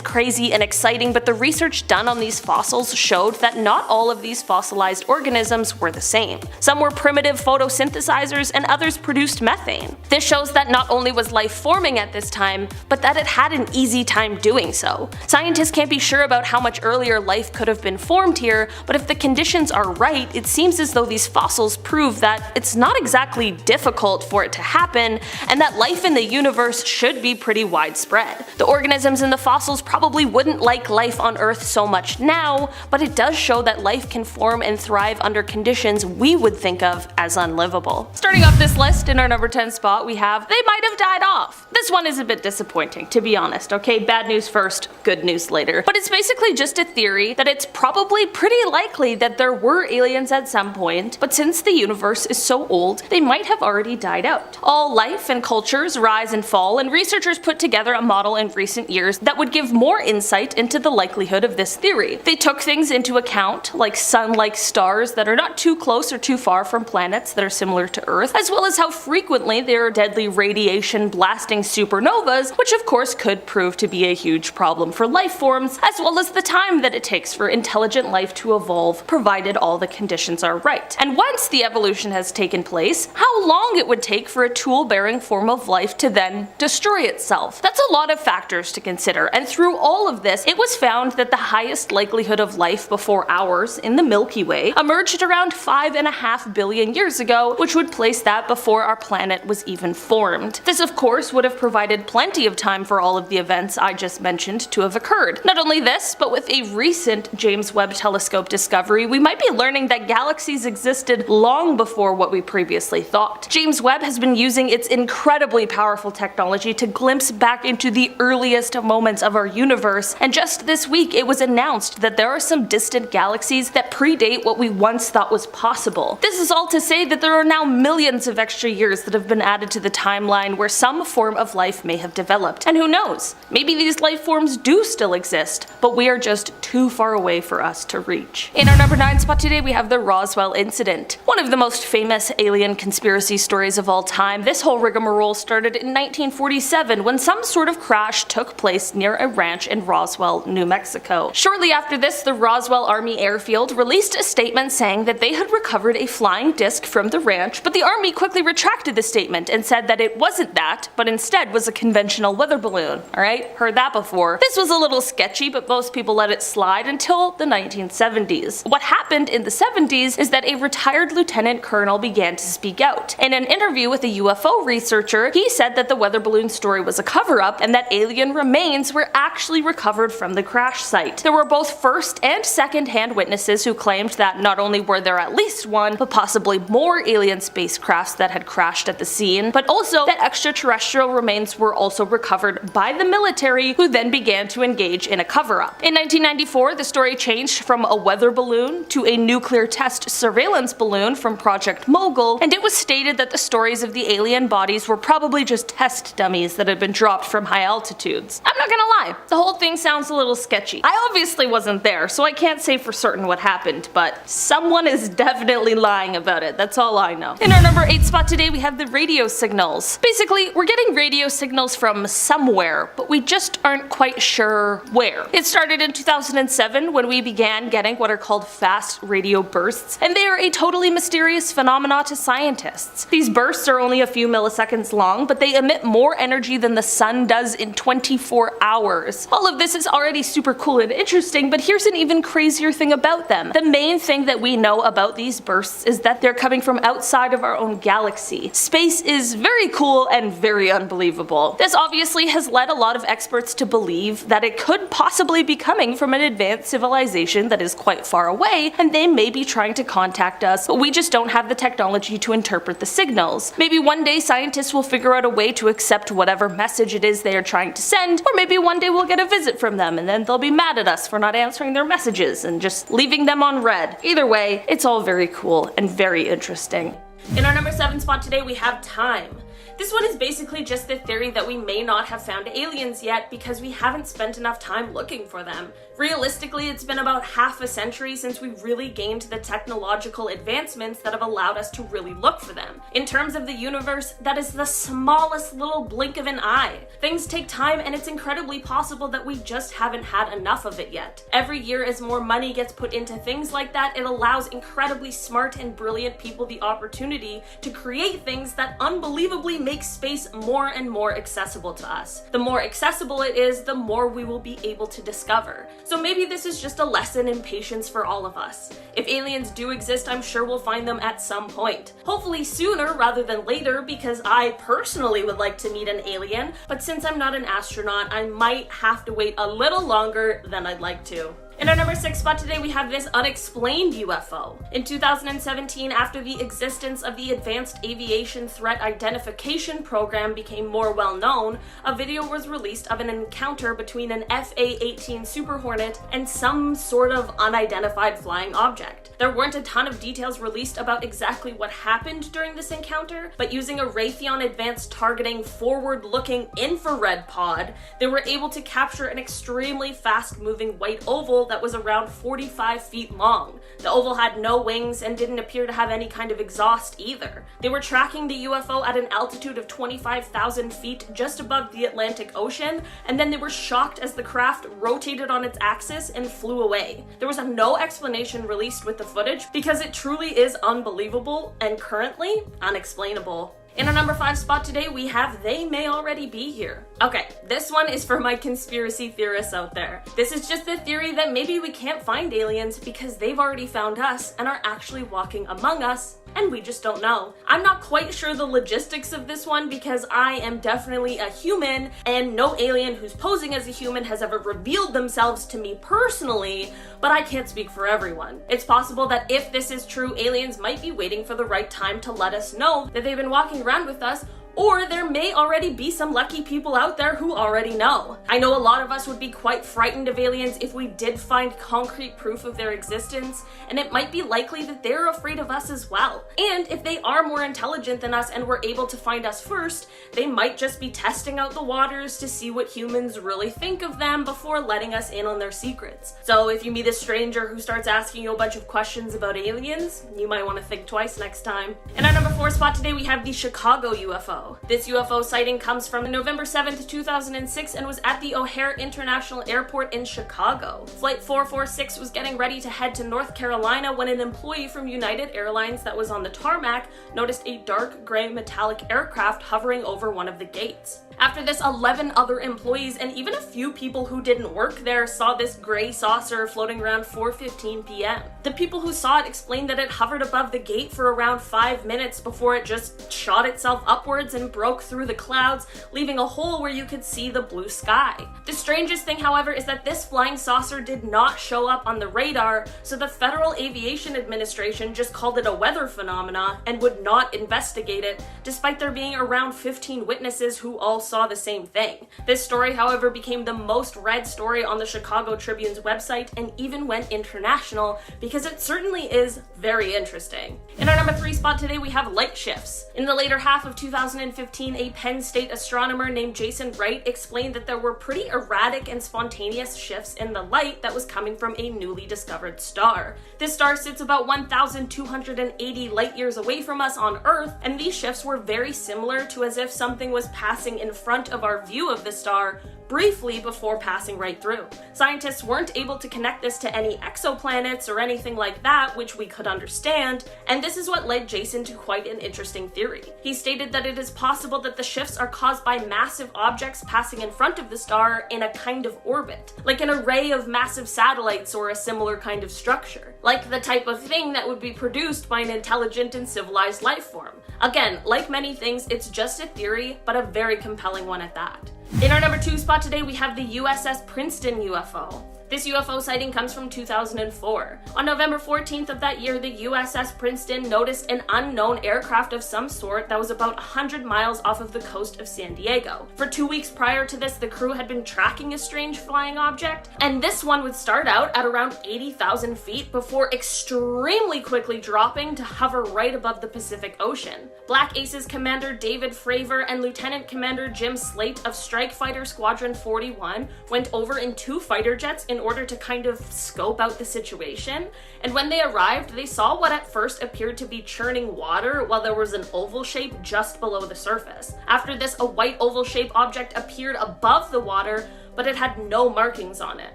crazy and exciting, but the research done on these fossils showed that not all of these fossilized organisms were the same. Some were primitive photosynthesizers and others produced methane. This shows that not only was life forming at this time, but that it had an easy time doing so. Scientists can't be sure about how much earlier life could have been formed here, but if the conditions are right, it seems as though these fossils prove that it's not exactly difficult for it to happen, and that life in the universe should be pretty widespread. The organisms in the fossils probably wouldn't like life on Earth so much now, but it does show that life can form and thrive under conditions we would think of as unlivable. Starting off this list, in our number 10 spot, we have they might have died off. This one is a bit disappointing, to be honest, okay? Bad news first, good news later. But it's basically just a theory that it's probably pretty likely that there were aliens at some point, but since the universe is so old, they might have already died out. All life and cultures rise and fall, and researchers put together a model in recent years that would give more insight into the likelihood of this theory. They took things into account, like sun-like stars that are not too close or too far from planets that are similar to Earth, as well as how frequently there are deadly radiation blasting supernovas, which of course could prove to be a huge problem for life forms, as well as the time that it takes for intelligent life to evolve, provided all the conditions are right. And once the evolution has taken place, how long it would take for a tool-bearing form of life to then destroy itself. That's a lot of factors to consider, and through all of this, it was found that the highest likelihood of life before ours in the Milky Way emerged around 5.5 billion years ago, which would place that before our planet was even formed. This of course would have provided plenty of time for all of the events I just mentioned to have occurred. Not only this, but with a recent James Webb Telescope discovery, we might be learning that galaxies existed long before what we previously thought. James Webb has been using its incredibly powerful technology to glimpse back into the earliest moments of our universe, and just this week it was announced that there are some distant galaxies that predate what we once thought was possible. This is all to say that there are now millions of extra years that have been added to the timeline where some form of life may have developed, and who knows, maybe these life forms do still exist, but we are just too far away for us to reach. In our number 9 spot today, we have the Roswell incident. One of the most famous alien conspiracy stories of all time, this whole rigmarole started in 1947 when some sort of crash took place near a ranch in Roswell, New Mexico. Shortly after this, the Roswell Army Airfield released a statement saying that they had recovered a flying disc from the ranch, but the Army quickly retracted the statement and said that it wasn't that, but instead was a conventional weather balloon. Alright, heard that before. This was a little sketchy, but most people let it slide until the 1970s. What happened in the 70s is that a retired lieutenant colonel began to speak out. In an interview with a UFO researcher, he said that the weather balloon story was a cover-up and that alien remains were actually recovered from the crash site. There were both first and second-hand witnesses who claimed that not only were there at least one, but possibly more alien spacecrafts that had crashed at the scene, but also that extraterrestrial remains were also recovered by the military, who then began to engage in a cover-up. In 1994, the story changed from a weather balloon to a nuclear test surveillance balloon from Project Mogul, and it was stated that the stories of the alien bodies were probably just test dummies that had been dropped from high altitudes. I'm not gonna lie, the whole thing sounds a little sketchy. I obviously wasn't there, so I can't say for certain what happened, but someone is definitely lying about it, that's all I know. In our number 8 spot today, we have the radio signals. Basically, we're getting radio signals from somewhere, but we just aren't quite sure where. It started in 2007 when we began getting what are called fast radio bursts, and they are a totally mysterious phenomena to scientists. These bursts are only a few milliseconds long, but they emit more energy than the sun does in 24 hours. All of this is already super cool and interesting, but here's an even crazier thing about them. The main thing that we know about these bursts is that they're coming from outside of our own galaxy. Space is very cool and very unbelievable. This obviously has led a lot of experts to believe that it could possibly be coming from an advanced civilization that is quite far away, and they may be trying to contact us, but we just don't have the technology to interpret the signals. Maybe one day scientists will figure out a way to accept whatever message it is they are trying to send, or maybe one day we'll get a visit from them and then they'll be mad at us for not answering their messages and just leaving them on red. Either way, it's all very cool and very interesting. In our number 7 spot today, we have time. This one is basically just the theory that we may not have found aliens yet because we haven't spent enough time looking for them. Realistically, it's been about half a century since we really gained the technological advancements that have allowed us to really look for them. In terms of the universe, that is the smallest little blink of an eye. Things take time, and it's incredibly possible that we just haven't had enough of it yet. Every year, as more money gets put into things like that, it allows incredibly smart and brilliant people the opportunity to create things that unbelievably make space more and more accessible to us. The more accessible it is, the more we will be able to discover. So maybe this is just a lesson in patience for all of us. If aliens do exist, I'm sure we'll find them at some point. Hopefully sooner rather than later, because I personally would like to meet an alien, but since I'm not an astronaut, I might have to wait a little longer than I'd like to. In our number 6 spot today, we have this unexplained UFO. In 2017, after the existence of the Advanced Aviation Threat Identification Program became more well known, a video was released of an encounter between an FA-18 Super Hornet and some sort of unidentified flying object. There weren't a ton of details released about exactly what happened during this encounter, but using a Raytheon Advanced Targeting forward-looking infrared pod, they were able to capture an extremely fast-moving white oval that was around 45 feet long. The oval had no wings and didn't appear to have any kind of exhaust either. They were tracking the UFO at an altitude of 25,000 feet just above the Atlantic Ocean, and then they were shocked as the craft rotated on its axis and flew away. There was no explanation released with the footage because it truly is unbelievable and currently unexplainable. In our number 5 spot today, we have They May Already Be Here. Okay, this one is for my conspiracy theorists out there. This is just the theory that maybe we can't find aliens because they've already found us and are actually walking among us, and we just don't know. I'm not quite sure the logistics of this one because I am definitely a human, and no alien who's posing as a human has ever revealed themselves to me personally, but I can't speak for everyone. It's possible that if this is true, aliens might be waiting for the right time to let us know that they've been walking around with us, Or there may already be some lucky people out there who already know. I know a lot of us would be quite frightened of aliens if we did find concrete proof of their existence, and it might be likely that they're afraid of us as well. And if they are more intelligent than us and were able to find us first, they might just be testing out the waters to see what humans really think of them before letting us in on their secrets. So if you meet a stranger who starts asking you a bunch of questions about aliens, you might want to think twice next time. In our number 4 spot today, we have the Chicago UFO. This UFO sighting comes from November 7th, 2006 and was at the O'Hare International Airport in Chicago. Flight 446 was getting ready to head to North Carolina when an employee from United Airlines that was on the tarmac noticed a dark gray metallic aircraft hovering over one of the gates. After this, 11 other employees and even a few people who didn't work there saw this gray saucer floating around 4:15 p.m. The people who saw it explained that it hovered above the gate for around 5 minutes before it just shot itself upwards and broke through the clouds, leaving a hole where you could see the blue sky. The strangest thing, however, is that this flying saucer did not show up on the radar, so the Federal Aviation Administration just called it a weather phenomena and would not investigate it, despite there being around 15 witnesses who all saw the same thing. This story, however, became the most read story on the Chicago Tribune's website and even went international because it certainly is very interesting. In our number 3 spot today, we have light shifts. In the later half of 2015, a Penn State astronomer named Jason Wright explained that there were pretty erratic and spontaneous shifts in the light that was coming from a newly discovered star. This star sits about 1,280 light years away from us on Earth, and these shifts were very similar to as if something was passing in front of our view of the star briefly before passing right through. Scientists weren't able to connect this to any exoplanets or anything like that, which we could understand, and this is what led Jason to quite an interesting theory. He stated that it is possible that the shifts are caused by massive objects passing in front of the star in a kind of orbit, like an array of massive satellites or a similar kind of structure, like the type of thing that would be produced by an intelligent and civilized life form. Again, like many things, it's just a theory, but a very compelling one at that. In our number 2 spot today, we have the USS Princeton UFO. This UFO sighting comes from 2004. On November 14th of that year, the USS Princeton noticed an unknown aircraft of some sort that was about 100 miles off of the coast of San Diego. For 2 weeks prior to this, the crew had been tracking a strange flying object, and this one would start out at around 80,000 feet before extremely quickly dropping to hover right above the Pacific Ocean. Black Aces Commander David Fravor and Lieutenant Commander Jim Slate of Strike Fighter Squadron 41 went over in 2 fighter jets in order to kind of scope out the situation, and when they arrived, they saw what at first appeared to be churning water while there was an oval shape just below the surface. After this, a white oval shaped object appeared above the water, but it had no markings on it.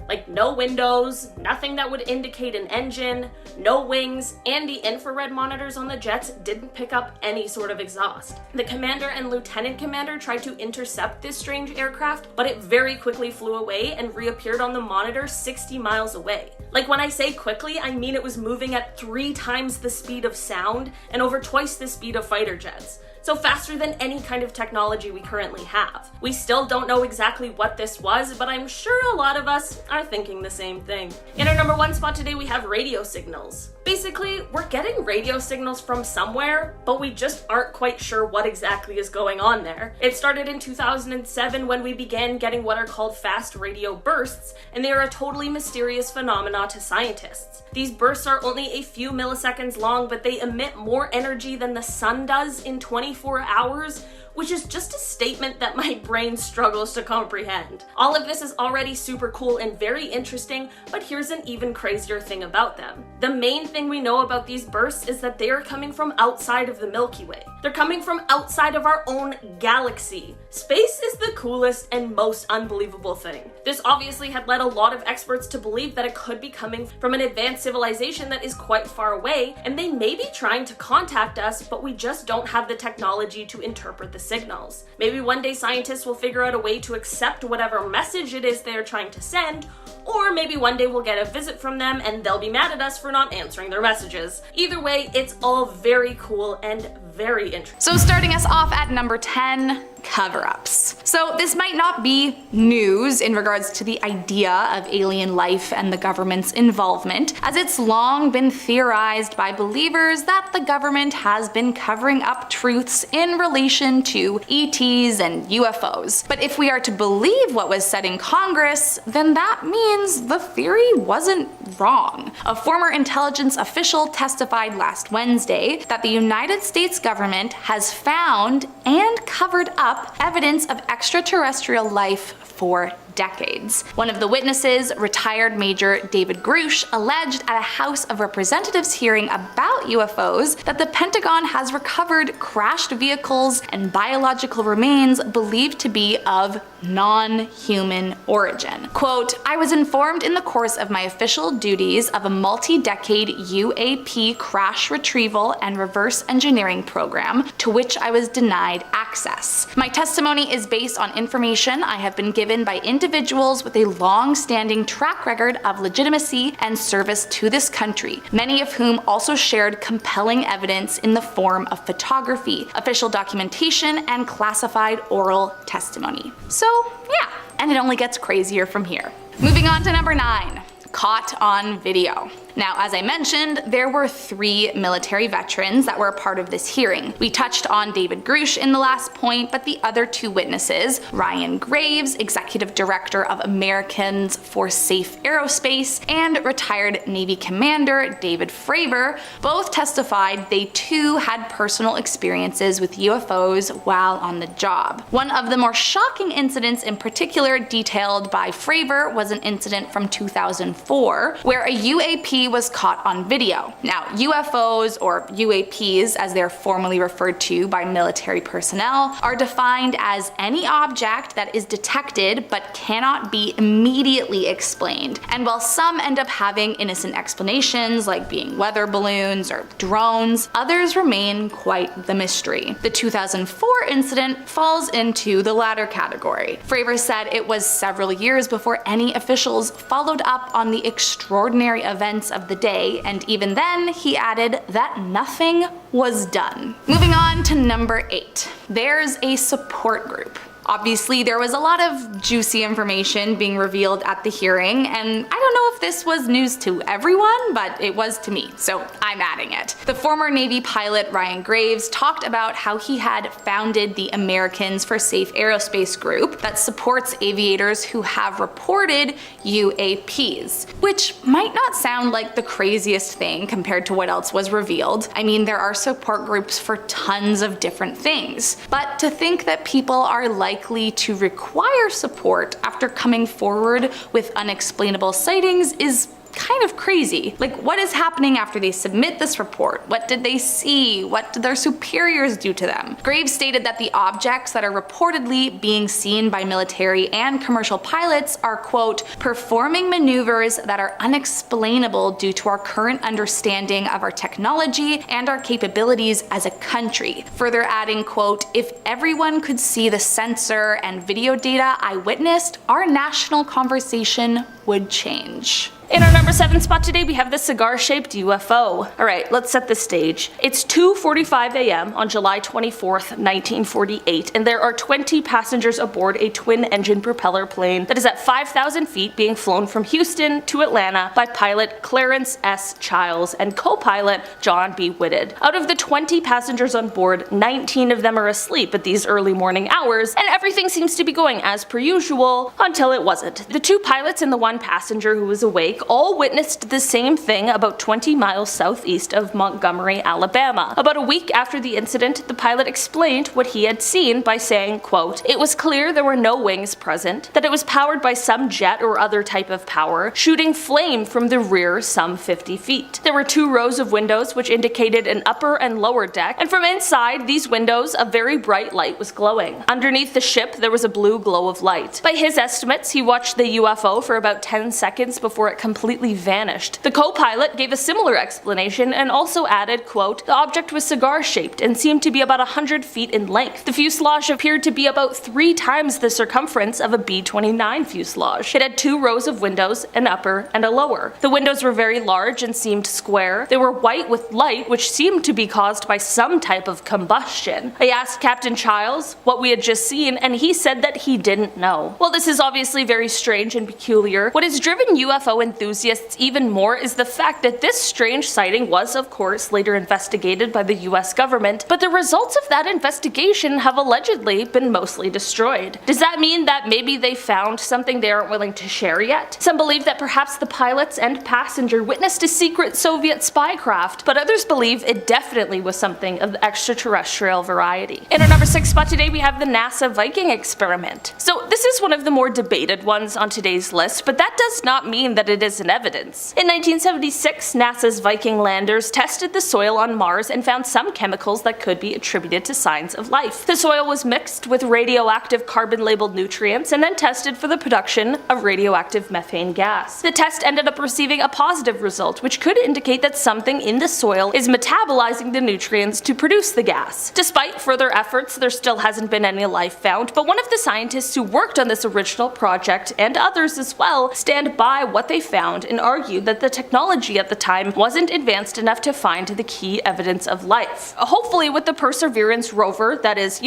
Like no windows, nothing that would indicate an engine, no wings, and the infrared monitors on the jets didn't pick up any sort of exhaust. The commander and lieutenant commander tried to intercept this strange aircraft, but it very quickly flew away and reappeared on the monitor 60 miles away. Like when I say quickly, I mean it was moving at 3 times the speed of sound and over twice the speed of fighter jets. So faster than any kind of technology we currently have. We still don't know exactly what this was, but I'm sure a lot of us are thinking the same thing. In our number 1 spot today, we have radio signals. Basically, we're getting radio signals from somewhere, but we just aren't quite sure what exactly is going on there. It started in 2007 when we began getting what are called fast radio bursts, and they are a totally mysterious phenomena to scientists. These bursts are only a few milliseconds long, but they emit more energy than the sun does in 24 hours, which is just a statement that my brain struggles to comprehend. All of this is already super cool and very interesting, but here's an even crazier thing about them. The main thing we know about these bursts is that they are coming from outside of the Milky Way. They're coming from outside of our own galaxy. Space is the coolest and most unbelievable thing. This obviously had led a lot of experts to believe that it could be coming from an advanced civilization that is quite far away, and they may be trying to contact us, but we just don't have the technology to interpret the signals. Maybe one day scientists will figure out a way to accept whatever message it is they're trying to send, or maybe one day we'll get a visit from them and they'll be mad at us for not answering their messages. Either way, it's all very cool and very interesting. So starting us off at number 10, cover-ups. So this might not be news in regards to the idea of alien life and the government's involvement, as it's long been theorized by believers that the government has been covering up truths in relation to ETs and UFOs. But if we are to believe what was said in Congress, then that means the theory wasn't wrong. A former intelligence official testified last Wednesday that the United States government has found and covered up evidence of extraterrestrial life for decades. One of the witnesses, retired Major David Grush, alleged at a House of Representatives hearing about UFOs that the Pentagon has recovered crashed vehicles and biological remains believed to be of non-human origin. Quote, "I was informed in the course of my official duties of a multi-decade UAP crash retrieval and reverse engineering program to which I was denied access. My testimony is based on information I have been given by individuals with a long-standing track record of legitimacy and service to this country, many of whom also shared compelling evidence in the form of photography, official documentation, and classified oral testimony." So yeah, and it only gets crazier from here. Moving on to number 9, caught on video. Now, as I mentioned, there were 3 military veterans that were a part of this hearing. We touched on David Grush in the last point, but the other 2 witnesses, Ryan Graves, Executive Director of Americans for Safe Aerospace, and retired Navy Commander David Fravor, both testified they too had personal experiences with UFOs while on the job. One of the more shocking incidents in particular detailed by Fravor was an incident from 2004, where a UAP was caught on video. Now, UFOs, or UAPs as they're formally referred to by military personnel, are defined as any object that is detected but cannot be immediately explained. And while some end up having innocent explanations like being weather balloons or drones, others remain quite the mystery. The 2004 incident falls into the latter category. Fravor said it was several years before any officials followed up on the extraordinary events of the day, and even then, he added that nothing was done. Moving on to number 8. There's a support group. Obviously, there was a lot of juicy information being revealed at the hearing, and I don't know if this was news to everyone, but it was to me, so I'm adding it. The former Navy pilot Ryan Graves talked about how he had founded the Americans for Safe Aerospace group that supports aviators who have reported UAPs, which might not sound like the craziest thing compared to what else was revealed. I mean, there are support groups for tons of different things, but to think that people are likely to require support after coming forward with unexplainable sightings is kind of crazy. Like, what is happening after they submit this report? What did they see? What did their superiors do to them? Graves stated that the objects that are reportedly being seen by military and commercial pilots are, quote, performing maneuvers that are unexplainable due to our current understanding of our technology and our capabilities as a country. Further adding, quote, if everyone could see the sensor and video data I witnessed, our national conversation would change. In our number 7 spot today, we have the cigar-shaped UFO. Alright, let's set the stage. It's 2:45 a.m. on July 24th, 1948, and there are 20 passengers aboard a twin-engine propeller plane that is at 5,000 feet being flown from Houston to Atlanta by pilot Clarence S. Childs and co-pilot John B. Whitted. Out of the 20 passengers on board, 19 of them are asleep at these early morning hours, and everything seems to be going as per usual until it wasn't. The 2 pilots and the 1 passenger who was awake all witnessed the same thing about 20 miles southeast of Montgomery, Alabama. About a week after the incident, the pilot explained what he had seen by saying, quote, it was clear there were no wings present, that it was powered by some jet or other type of power, shooting flame from the rear some 50 feet. There were 2 rows of windows which indicated an upper and lower deck, and from inside these windows a very bright light was glowing. Underneath the ship there was a blue glow of light. By his estimates, he watched the UFO for about about 10 seconds before it completely vanished. The co-pilot gave a similar explanation and also added, quote, "The object was cigar-shaped and seemed to be about 100 feet in length. The fuselage appeared to be about 3 times the circumference of a B-29 fuselage. It had 2 rows of windows, an upper and a lower. The windows were very large and seemed square. They were white with light, which seemed to be caused by some type of combustion. I asked Captain Childs what we had just seen, and he said that he didn't know." While this is obviously very strange and peculiar, what has driven UFO enthusiasts even more is the fact that this strange sighting was, of course, later investigated by the US government, but the results of that investigation have allegedly been mostly destroyed. Does that mean that maybe they found something they aren't willing to share yet? Some believe that perhaps the pilots and passenger witnessed a secret Soviet spycraft, but others believe it definitely was something of the extraterrestrial variety. In our number 6 spot today, we have the NASA Viking experiment. So this is one of the more debated ones on today's list, but that does not mean that it isn't evidence. In 1976, NASA's Viking landers tested the soil on Mars and found some chemicals that could be attributed to signs of life. The soil was mixed with radioactive carbon-labeled nutrients and then tested for the production of radioactive methane gas. The test ended up receiving a positive result, which could indicate that something in the soil is metabolizing the nutrients to produce the gas. Despite further efforts, there still hasn't been any life found, but one of the scientists who worked on this original project, and others as well, stand by what they found and argue that the technology at the time wasn't advanced enough to find the key evidence of life. Hopefully with the Perseverance rover that is,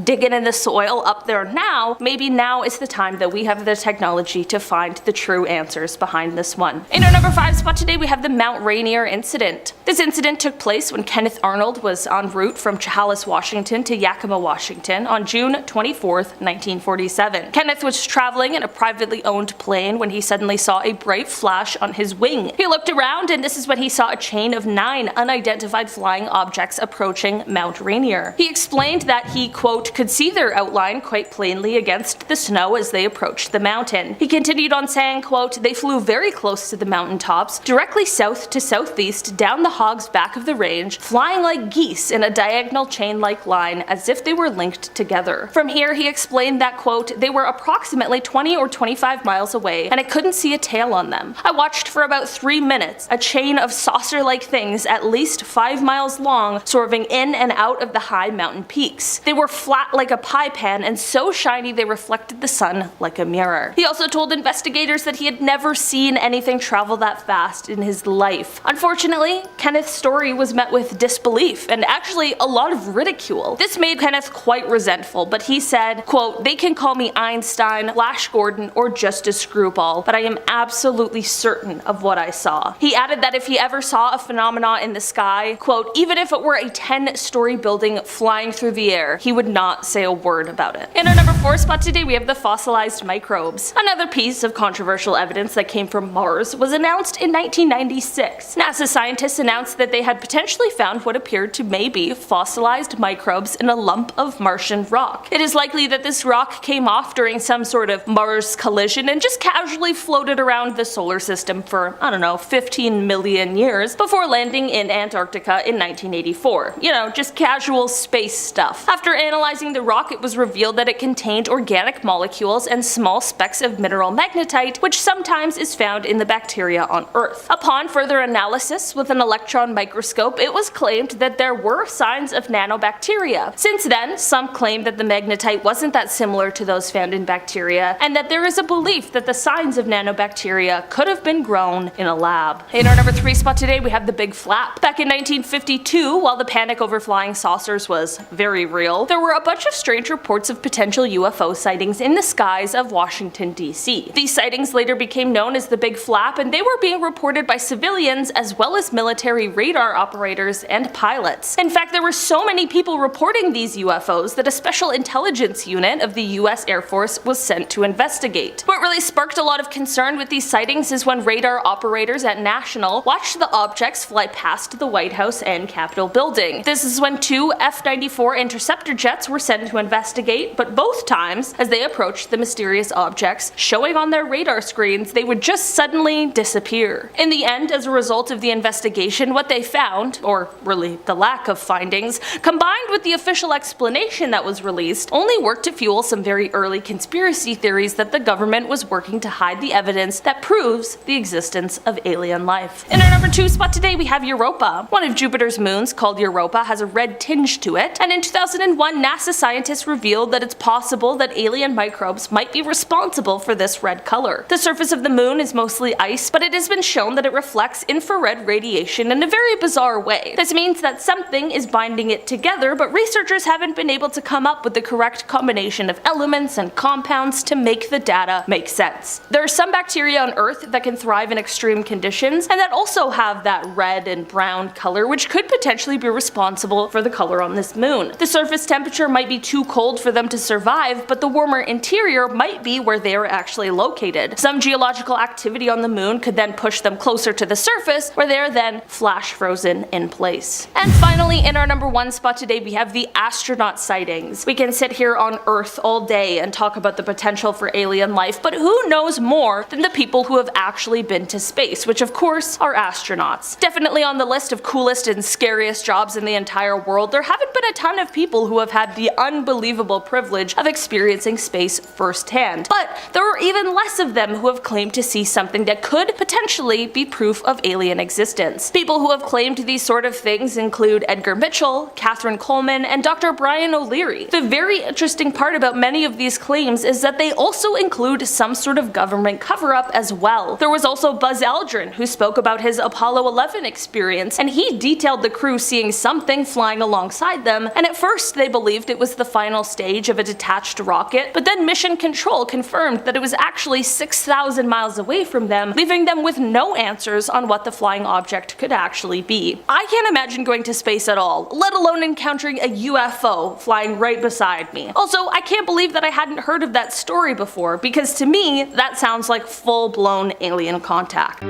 digging in the soil up there now, maybe now is the time that we have the technology to find the true answers behind this one. In our number 5 spot today, we have the Mount Rainier incident. This incident took place when Kenneth Arnold was en route from Chehalis, Washington to Yakima, Washington on June 24th, 1947. Kenneth was traveling in a privately owned plane when he suddenly saw a bright flash on his wing. He looked around, and this is when he saw a chain of 9 unidentified flying objects approaching Mount Rainier. He explained that he, quote, "could see their outline quite plainly against the snow as they approached the mountain." He continued on saying, quote, "They flew very close to the mountain tops, directly south to southeast down the hog's back of the range, flying like geese in a diagonal chain-like line as if they were linked together." From here, he explained that, quote, "They were approximately 20 or 25 miles away, and I couldn't see a tail on them. I watched for about 3 minutes, a chain of saucer-like things at least 5 miles long, swerving in and out of the high mountain peaks. They were flat like a pie pan and so shiny they reflected the sun like a mirror." He also told investigators that he had never seen anything travel that fast in his life. Unfortunately, Kenneth's story was met with disbelief and actually a lot of ridicule. This made Kenneth quite resentful, but he said, quote, "They can call me Einstein, Flash Gordon, or just a screwball, but I am absolutely certain of what I saw." He added that if he ever saw a phenomena in the sky, quote, "even if it were a 10-story building flying through the air, he would not say a word about it." In our number 4 spot today, we have the fossilized microbes. Another piece of controversial evidence that came from Mars was announced in 1996. NASA scientists announced that they had potentially found what appeared to maybe fossilized microbes in a lump of Martian rock. It is likely that this rock came off during some sort of Mars collision and just casually floated around the solar system for, 15 million years before landing in Antarctica in 1984. Just casual space stuff. After analyzing the rock, it was revealed that it contained organic molecules and small specks of mineral magnetite, which sometimes is found in the bacteria on Earth. Upon further analysis with an electron microscope, it was claimed that there were signs of nanobacteria. Since then, some claim that the magnetite wasn't that similar to those found in bacteria, and that there is a belief that the signs of nanobacteria could have been grown in a lab. In our number 3 spot today, we have the Big Flap. Back in 1952, while the panic over flying saucers was very real, there were a bunch of strange reports of potential UFO sightings in the skies of Washington, D.C. These sightings later became known as the Big Flap, and they were being reported by civilians as well as military radar operators and pilots. In fact, there were so many people reporting these UFOs that a special intelligence unit of the US Air Force was sent to investigate. What really sparked a lot of concern with these sightings is when radar operators at National watched the objects fly past the White House and Capitol building. This is when 2 F-94 interceptor jets were sent to investigate, but both times, as they approached the mysterious objects, showing on their radar screens, they would just suddenly disappear. In the end, as a result of the investigation, what they found, or really the lack of findings, combined with the official explanation that was released, only worked to fuel some very early conspiracy theories that the government was working to hide the evidence that proves the existence of alien life. In our number 2 spot today we have Europa. One of Jupiter's moons, called Europa, has a red tinge to it, and in 2001 NASA scientists revealed that it's possible that alien microbes might be responsible for this red color. The surface of the moon is mostly ice, but it has been shown that it reflects infrared radiation in a very bizarre way. This means that something is binding it together, but researchers haven't been able to come up with the correct combination of elements and compounds to make the data make sense. There are some bacteria on Earth that can thrive in extreme conditions, and that also have that red and brown color, which could potentially be responsible for the color on this moon. The surface temperature might be too cold for them to survive, but the warmer interior might be where they are actually located. Some geological activity on the moon could then push them closer to the surface, where they are then flash frozen in place. And finally, in our number 1 spot today we have the astronaut sightings. We can sit here on Earth all day and talk about the potential for alien life, but who knows more than the people who have actually been to space, which of course are astronauts. Definitely on the list of coolest and scariest jobs in the entire world, there haven't been a ton of people who have had the unbelievable privilege of experiencing space firsthand, but there are even less of them who have claimed to see something that could potentially be proof of alien existence. People who have claimed these sort of things include Edgar Mitchell, Catherine Coleman, and Dr. Brian O'Leary. The very interesting part about many of these claims is that they also include some sort of government cover-up as well. There was also Buzz Aldrin, who spoke about his Apollo 11 experience, and he detailed the crew seeing something flying alongside them, and at first they believed it was the final stage of a detached rocket, but then Mission Control confirmed that it was actually 6,000 miles away from them, leaving them with no answers on what the flying object could actually be. I can't imagine going to space at all, let alone encountering a UFO flying right beside me. Also, I can't believe that I hadn't heard of that story before, because to me, that sounds like full-blown alien contact.